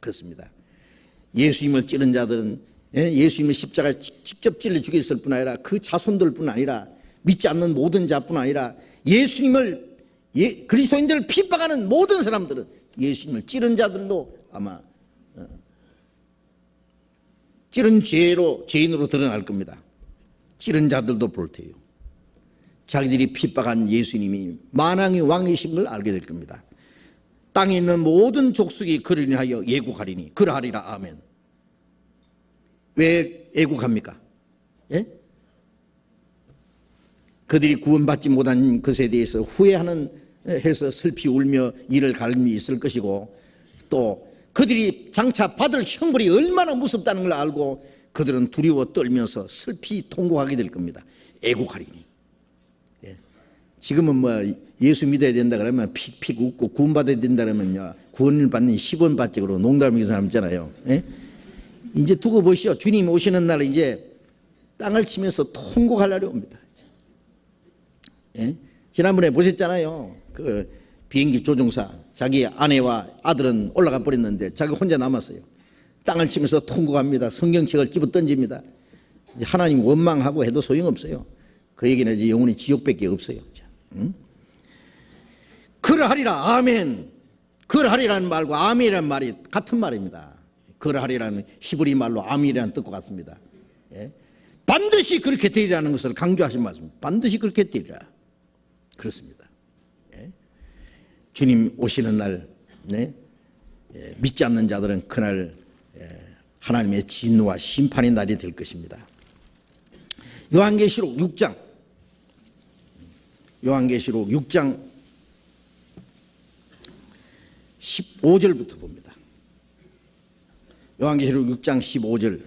그렇습니다. 예수님을 찌른 자들은 예수님을 십자가에 직접 찔러 죽였을 뿐 아니라 그 자손들뿐 아니라 믿지 않는 모든 자뿐 아니라 예수님을 그리스도인들을 핍박하는 모든 사람들은 예수님을 찌른 자들도 아마 찌른 죄인으로 드러날 겁니다. 찌른 자들도 볼 테요. 자기들이 핍박한 예수님이 만왕의 왕이신 걸 알게 될 겁니다. 땅에 있는 모든 족속이 그를 인하여 애국하리니 그러하리라. 아멘. 왜 애국합니까? 그들이 구원받지 못한 것에 대해서 후회하는 해서 슬피 울며 이를 갈미 있을 것이고, 또 그들이 장차 받을 형벌이 얼마나 무섭다는 걸 알고 그들은 두려워 떨면서 슬피 통곡하게 될 겁니다. 애국하리니. 지금은 뭐 예수 믿어야 된다 그러면 픽픽 웃고 구원받아야 된다 그러면요 구원을 받는 10원 받직으로 농담이는 사람 있잖아요. 이제 두고 보시오. 주님 오시는 날 이제 땅을 치면서 통곡할 날이 옵니다. 지난번에 보셨잖아요. 그 비행기 조종사 자기 아내와 아들은 올라가 버렸는데 자기 혼자 남았어요. 땅을 치면서 통곡합니다. 성경책을 집어 던집니다. 하나님 원망하고 해도 소용없어요. 그 얘기는 이제 영원히 지옥밖에 없어요. 그러하리라. 아멘. 그러하리라는 말과 아멘이라는 말이 같은 말입니다. 그러하리라는 히브리 말로 아멘이라는 뜻과 같습니다. 반드시 그렇게 되리라는 것을 강조하신 말씀. 반드시 그렇게 되리라. 그렇습니다. 주님 오시는 날, 믿지 않는 자들은 그날 하나님의 진노와 심판의 날이 될 것입니다. 요한계시록 6장 15절부터 봅니다. 요한계시록 6장 15절.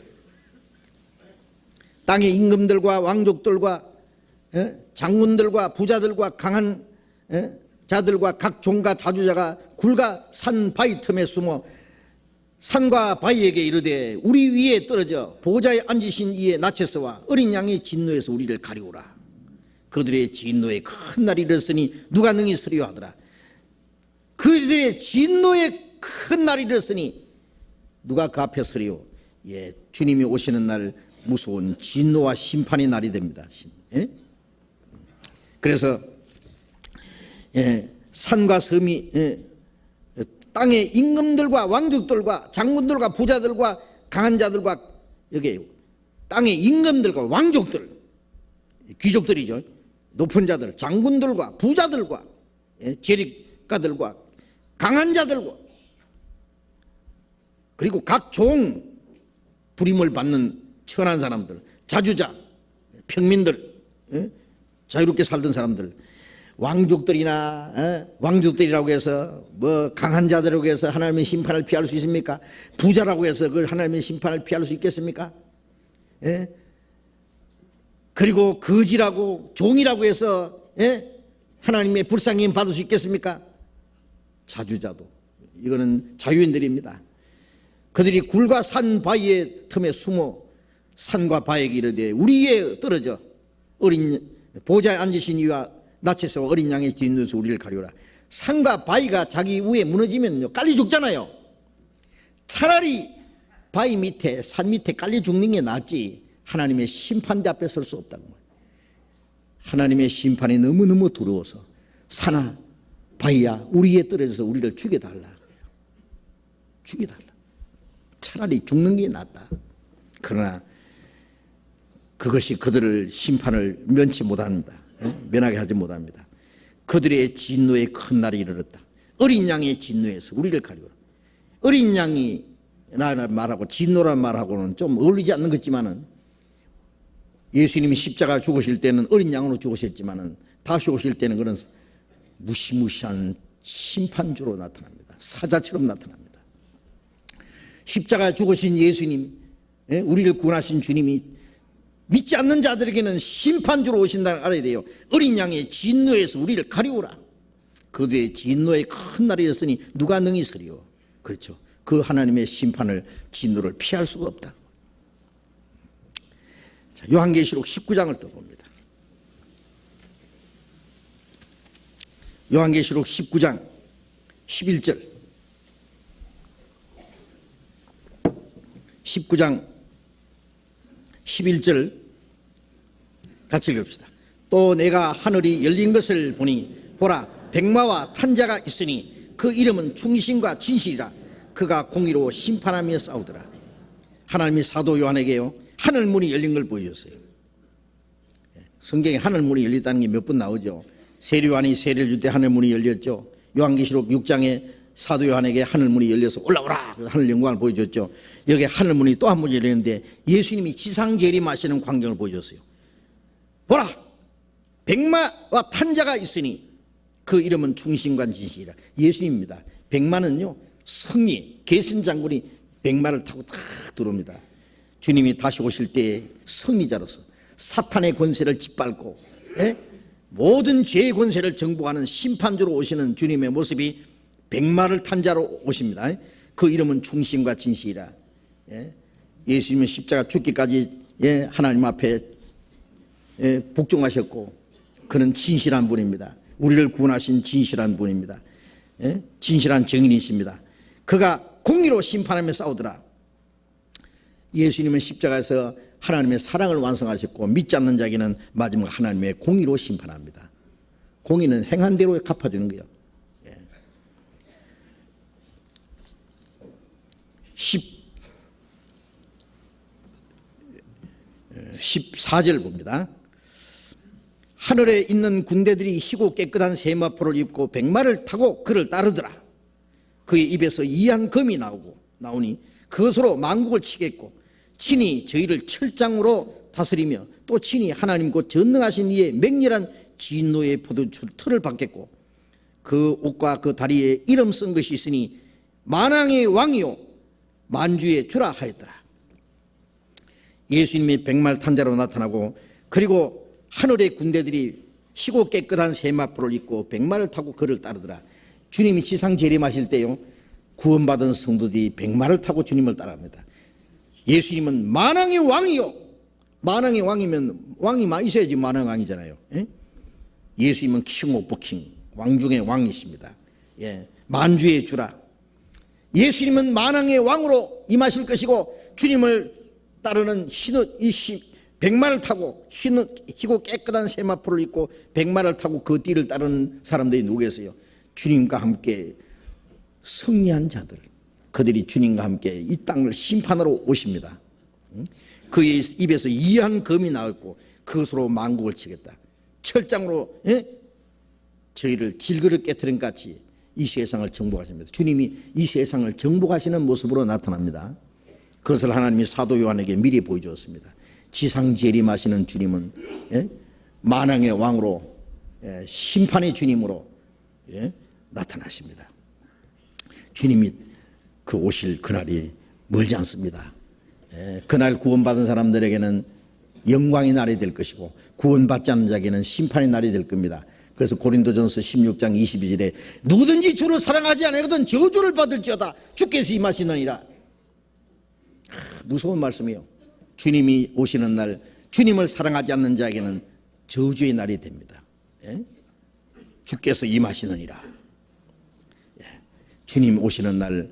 땅의 임금들과 왕족들과 장군들과 부자들과 강한 자들과 각 종과 자주자가 굴과 산 바위 틈에 숨어 산과 바위에게 이르되 우리 위에 떨어져 보좌에 앉으신 이의 나체서와 어린 양의 진노에서 우리를 가리우라. 그들의 진노의 큰 날이 이르렀으니 누가 능히 서리요 하더라. 그들의 진노의 큰 날이 이르렀으니 누가 그 앞에 서리요. 주님이 오시는 날 무서운 진노와 심판의 날이 됩니다. 그래서 산과 섬이 땅의 임금들과 왕족들과 장군들과 부자들과 강한 자들과 여기 땅의 임금들과 왕족들, 귀족들이죠. 높은 자들, 장군들과 부자들과 재력가들과 강한 자들과 그리고 각 종, 부림을 받는 천한 사람들, 자주자, 평민들, 자유롭게 살던 사람들, 왕족들이나 왕족들이라고 해서 뭐 강한 자들이라고 해서 하나님의 심판을 피할 수 있습니까? 부자라고 해서 그 하나님의 심판을 피할 수 있겠습니까? 그리고 거지라고 종이라고 해서 하나님의 불쌍힘 받을 수 있겠습니까? 자주자도 이거는 자유인들입니다. 그들이 굴과 산 바위의 틈에 숨어 산과 바위에게 이르되 우리 위에 떨어져 어린 보좌에 앉으신 이와 나체서 어린 양의 뒷눈에서 우리를 가려라. 산과 바위가 자기 위에 무너지면요 깔리 죽잖아요. 차라리 바위 밑에 산 밑에 깔리 죽는 게 낫지 하나님의 심판대 앞에 설 수 없다고 말이에요. 하나님의 심판이 너무너무 두려워서 산아 바위야 우리 위에 떨어져서 우리를 죽여달라. 죽여달라. 차라리 죽는 게 낫다. 그러나 그것이 그들을 심판을 면치 못합니다. 면하게 하지 못합니다. 그들의 진노의 큰 날이 이르렀다. 어린 양의 진노에서 우리를 가리우라. 어린 양이 라는 말하고 진노란 말하고는 좀 어울리지 않는 것 같지만은, 예수님이 십자가 죽으실 때는 어린 양으로 죽으셨지만은 다시 오실 때는 그런 무시무시한 심판주로 나타납니다. 사자처럼 나타납니다. 십자가 죽으신 예수님, 우리를 구원하신 주님이 믿지 않는 자들에게는 심판주로 오신다는 알아야 돼요. 어린 양의 진노에서 우리를 가리우라. 그들의 진노의 큰 날이었으니 누가 능히 서리요. 그렇죠. 그 하나님의 심판을, 진노를 피할 수가 없다. 자, 요한계시록 19장을 또 봅니다. 요한계시록 19장 11절. 19장 11절 같이 읽읍시다. 또 내가 하늘이 열린 것을 보니 보라, 백마와 탄자가 있으니 그 이름은 충신과 진실이라. 그가 공의로 심판하며 싸우더라. 하나님이 사도 요한에게요, 하늘 문이 열린 걸 보여줬어요. 성경에 하늘 문이 열렸다는 게 몇 번 나오죠. 세례요한이 세례를 줄 때 하늘 문이 열렸죠. 요한계시록 6장에 사도 요한에게 하늘 문이 열려서 올라오라, 하늘 영광을 보여줬죠. 여기 하늘 문이 또 한 번 열렸는데 예수님이 지상 재림하시는 광경을 보여줬어요. 보라, 백마와 탄자가 있으니 그 이름은 충신과 진실이라. 예수님입니다. 백마는요, 승리, 계승 장군이 백마를 타고 딱 들어옵니다. 주님이 다시 오실 때 승리자로서 사탄의 권세를 짓밟고, 모든 죄의 권세를 정복하는 심판주로 오시는 주님의 모습이 백마를 탄 자로 오십니다. 그 이름은 충신과 진실이라. 예수님은 십자가 죽기까지 하나님 앞에 복종하셨고, 그는 진실한 분입니다. 우리를 구원하신 진실한 분입니다. 진실한 증인이십니다. 그가 공의로 심판하며 싸우더라. 예수님은 십자가에서 하나님의 사랑을 완성하셨고, 믿지 않는 자에게는 마지막 하나님의 공의로 심판합니다. 공의는 행한 대로 갚아주는 거예요. 14절 봅니다. 하늘에 있는 군대들이 희고 깨끗한 세마포를 입고 백마를 타고 그를 따르더라. 그의 입에서 이한 검이 나오니 그것으로 만국을 치겠고, 친히 저희를 철장으로 다스리며 또 친히 하나님 곧 전능하신 이의 맹렬한 진노의 포도틀을 받겠고, 그 옷과 그 다리에 이름 쓴 것이 있으니 만왕의 왕이요 만주의 주라 하였더라. 예수님이 백말 탄자로 나타나고, 그리고 하늘의 군대들이 희고 깨끗한 세마포를 입고 백마를 타고 그를 따르더라. 주님이 지상 재림하실 때요, 구원받은 성도들이 백마를 타고 주님을 따라합니다. 예수님은 만왕의 왕이요. 만왕의 왕이면 왕이 많이 있어야지 만왕의 왕이잖아요. 예수님은 킹 오브 킹, 왕 중의 왕이십니다. 만주의 주라. 예수님은 만왕의 왕으로 임하실 것이고, 주님을 따르는 백마를 타고 희고 깨끗한 세마포를 입고 백마를 타고 그 뒤를 따르는 사람들이 누구겠어요? 주님과 함께 승리한 자들, 그들이 주님과 함께 이 땅을 심판하러 오십니다. 그의 입에서 이한 검이 나왔고 그것으로 만국을 치겠다. 철장으로 저희를 질그릇 깨트린 같이 이 세상을 정복하십니다. 주님이 이 세상을 정복하시는 모습으로 나타납니다. 그것을 하나님이 사도 요한에게 미리 보여주었습니다. 지상 재림하시는 주님은 만왕의 왕으로, 심판의 주님으로 나타나십니다. 주님이 그 오실 그날이 멀지 않습니다. 그날 구원받은 사람들에게는 영광의 날이 될 것이고, 구원받지 않는 자에게는 심판의 날이 될 겁니다. 그래서 고린도전서 16장 22절에 누구든지 주를 사랑하지 않거든 저주를 받을지어다 주께서 임하시느니라. 무서운 말씀이에요. 주님이 오시는 날, 주님을 사랑하지 않는 자에게는 저주의 날이 됩니다. 주께서 임하시느니라. 주님 오시는 날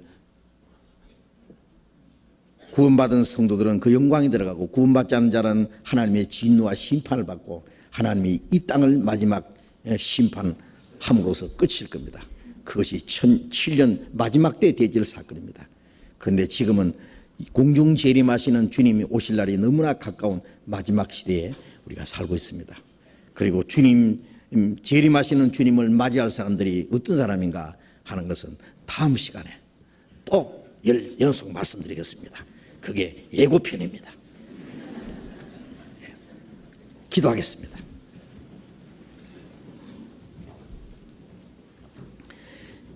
구원받은 성도들은 그 영광이 들어가고, 구원받지 않는 자는 하나님의 진노와 심판을 받고, 하나님이 이 땅을 마지막 심판함으로써 끝일 겁니다. 그것이 1007년 마지막 때 대질 사건입니다. 그런데 지금은 공중 재림하시는 주님이 오실 날이 너무나 가까운 마지막 시대에 우리가 살고 있습니다. 그리고 주님 재림하시는 주님을 맞이할 사람들이 어떤 사람인가? 하는 것은 다음 시간에 또 연속 말씀드리겠습니다. 그게 예고편입니다. 기도하겠습니다.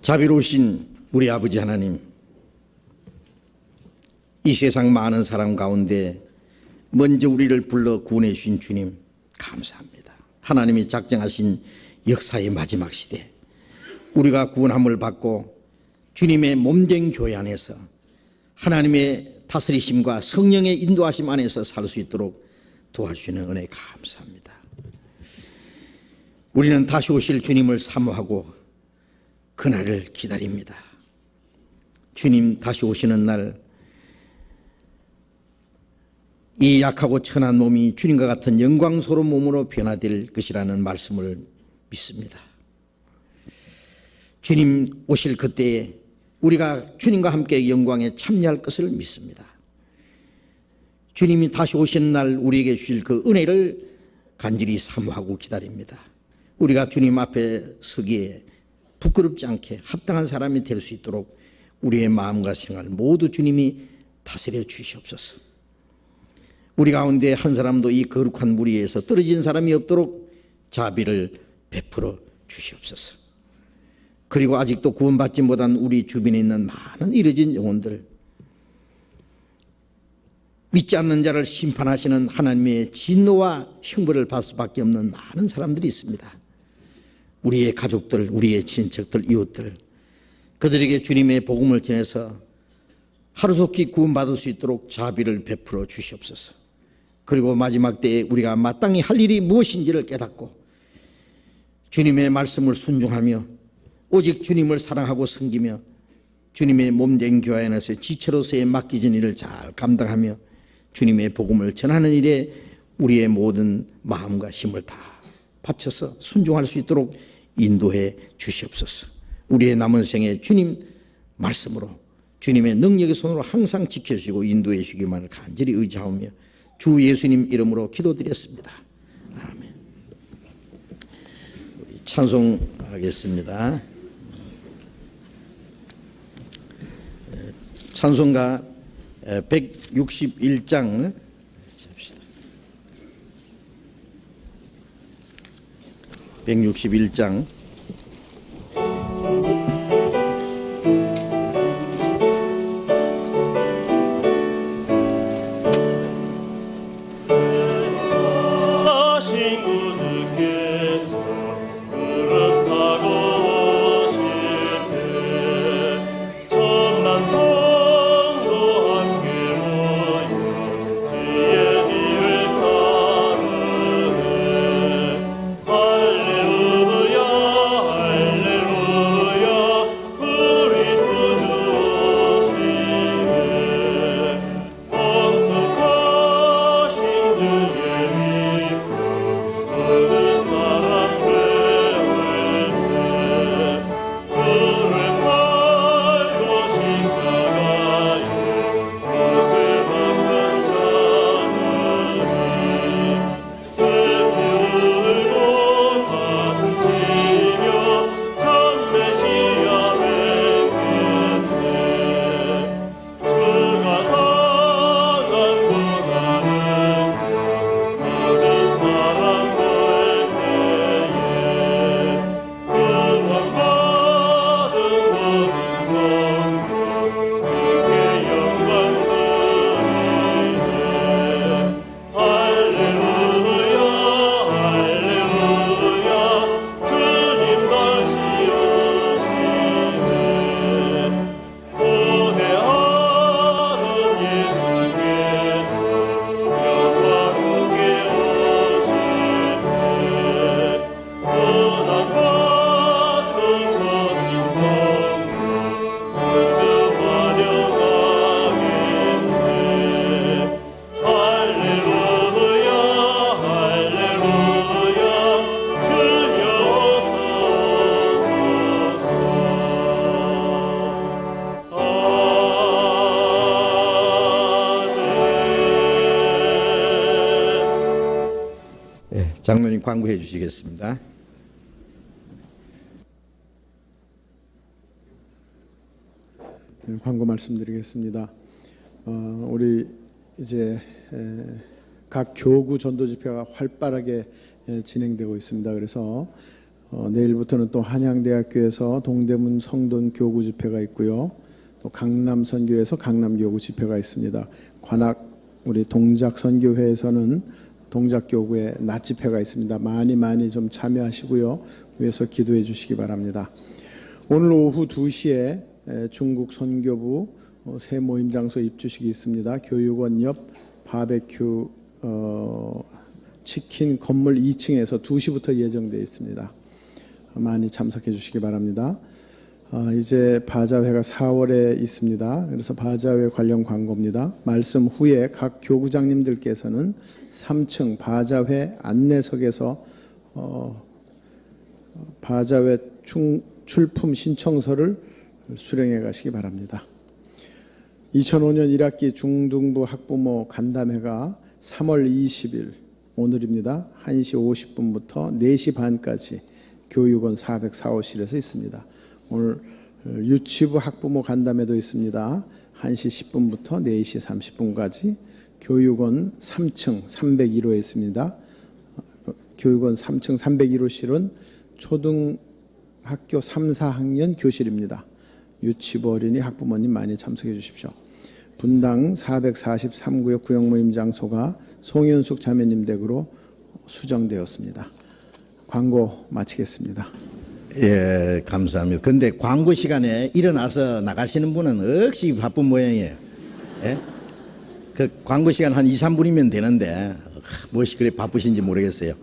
자비로우신 우리 아버지 하나님, 이 세상 많은 사람 가운데 먼저 우리를 불러 구원해 주신 주님 감사합니다. 하나님이 작정하신 역사의 마지막 시대, 우리가 구원함을 받고 주님의 몸된 교회 안에서 하나님의 다스리심과 성령의 인도하심 안에서 살 수 있도록 도와주시는 은혜 감사합니다. 우리는 다시 오실 주님을 사모하고 그날을 기다립니다. 주님 다시 오시는 날 이 약하고 천한 몸이 주님과 같은 영광스러운 몸으로 변화될 것이라는 말씀을 믿습니다. 주님 오실 그때에 우리가 주님과 함께 영광에 참여할 것을 믿습니다. 주님이 다시 오시는 날 우리에게 주실 그 은혜를 간절히 사모하고 기다립니다. 우리가 주님 앞에 서기에 부끄럽지 않게 합당한 사람이 될 수 있도록 우리의 마음과 생활 모두 주님이 다스려 주시옵소서. 우리 가운데 한 사람도 이 거룩한 무리에서 떨어진 사람이 없도록 자비를 베풀어 주시옵소서. 그리고 아직도 구원받지 못한 우리 주변에 있는 많은 잃어진 영혼들, 믿지 않는 자를 심판하시는 하나님의 진노와 형벌을 받을 수밖에 없는 많은 사람들이 있습니다. 우리의 가족들, 우리의 친척들, 이웃들, 그들에게 주님의 복음을 전해서 하루속히 구원받을 수 있도록 자비를 베풀어 주시옵소서. 그리고 마지막 때에 우리가 마땅히 할 일이 무엇인지를 깨닫고 주님의 말씀을 순종하며 오직 주님을 사랑하고 섬기며 주님의 몸된 교회 안에서 지체로서의 맡기진 일을 잘 감당하며 주님의 복음을 전하는 일에 우리의 모든 마음과 힘을 다 바쳐서 순종할 수 있도록 인도해 주시옵소서. 우리의 남은 생에 주님 말씀으로 주님의 능력의 손으로 항상 지켜주시고 인도해 주시기만을 간절히 의지하며 주 예수님 이름으로 기도드렸습니다. 아멘. 우리 찬송하겠습니다. 찬송가 161장 161장 장로님 광고해 주시겠습니다. 광고 말씀드리겠습니다. 우리 이제 각 교구 전도 집회가 활발하게 진행되고 있습니다. 그래서 내일부터는 또 한양대학교에서 동대문 성돈 교구 집회가 있고요. 또 강남 선교회에서 강남 교구 집회가 있습니다. 관악 우리 동작 선교회에서는 동작 교구의 낮 집회가 있습니다. 많이 좀 참여하시고요. 위에서 기도해 주시기 바랍니다. 오늘 오후 2시에 중국 선교부 새 모임 장소 입주식이 있습니다. 교육원 옆 바베큐 치킨 건물 2층에서 2시부터 예정되어 있습니다. 많이 참석해 주시기 바랍니다. 이제 바자회가 4월에 있습니다. 그래서 바자회 관련 광고입니다. 말씀 후에 각 교구장님들께서는 3층 바자회 안내석에서 바자회 출품 신청서를 수령해 가시기 바랍니다. 2005년 1학기 중등부 학부모 간담회가 3월 20일 오늘입니다. 1시 50분부터 4시 반까지 교육원 404호실에서 있습니다. 오늘 유치부 학부모 간담회도 있습니다. 1시 10분부터 4시 30분까지 교육원 3층 301호에 있습니다. 교육원 3층 301호실은 초등학교 3, 4학년 교실입니다. 유치부 어린이 학부모님 많이 참석해 주십시오. 분당 443구역 구역모임 장소가 송윤숙 자매님 댁으로 수정되었습니다. 광고 마치겠습니다. 예, 감사합니다. 근데 광고 시간에 일어나서 나가시는 분은 역시 바쁜 모양이에요. 예? 그 광고 시간 한 2, 3분이면 되는데 무엇이 그래 바쁘신지 모르겠어요.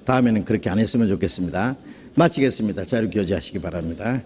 다음에는 그렇게 안 했으면 좋겠습니다. 마치겠습니다. 자료 교제하시기 바랍니다.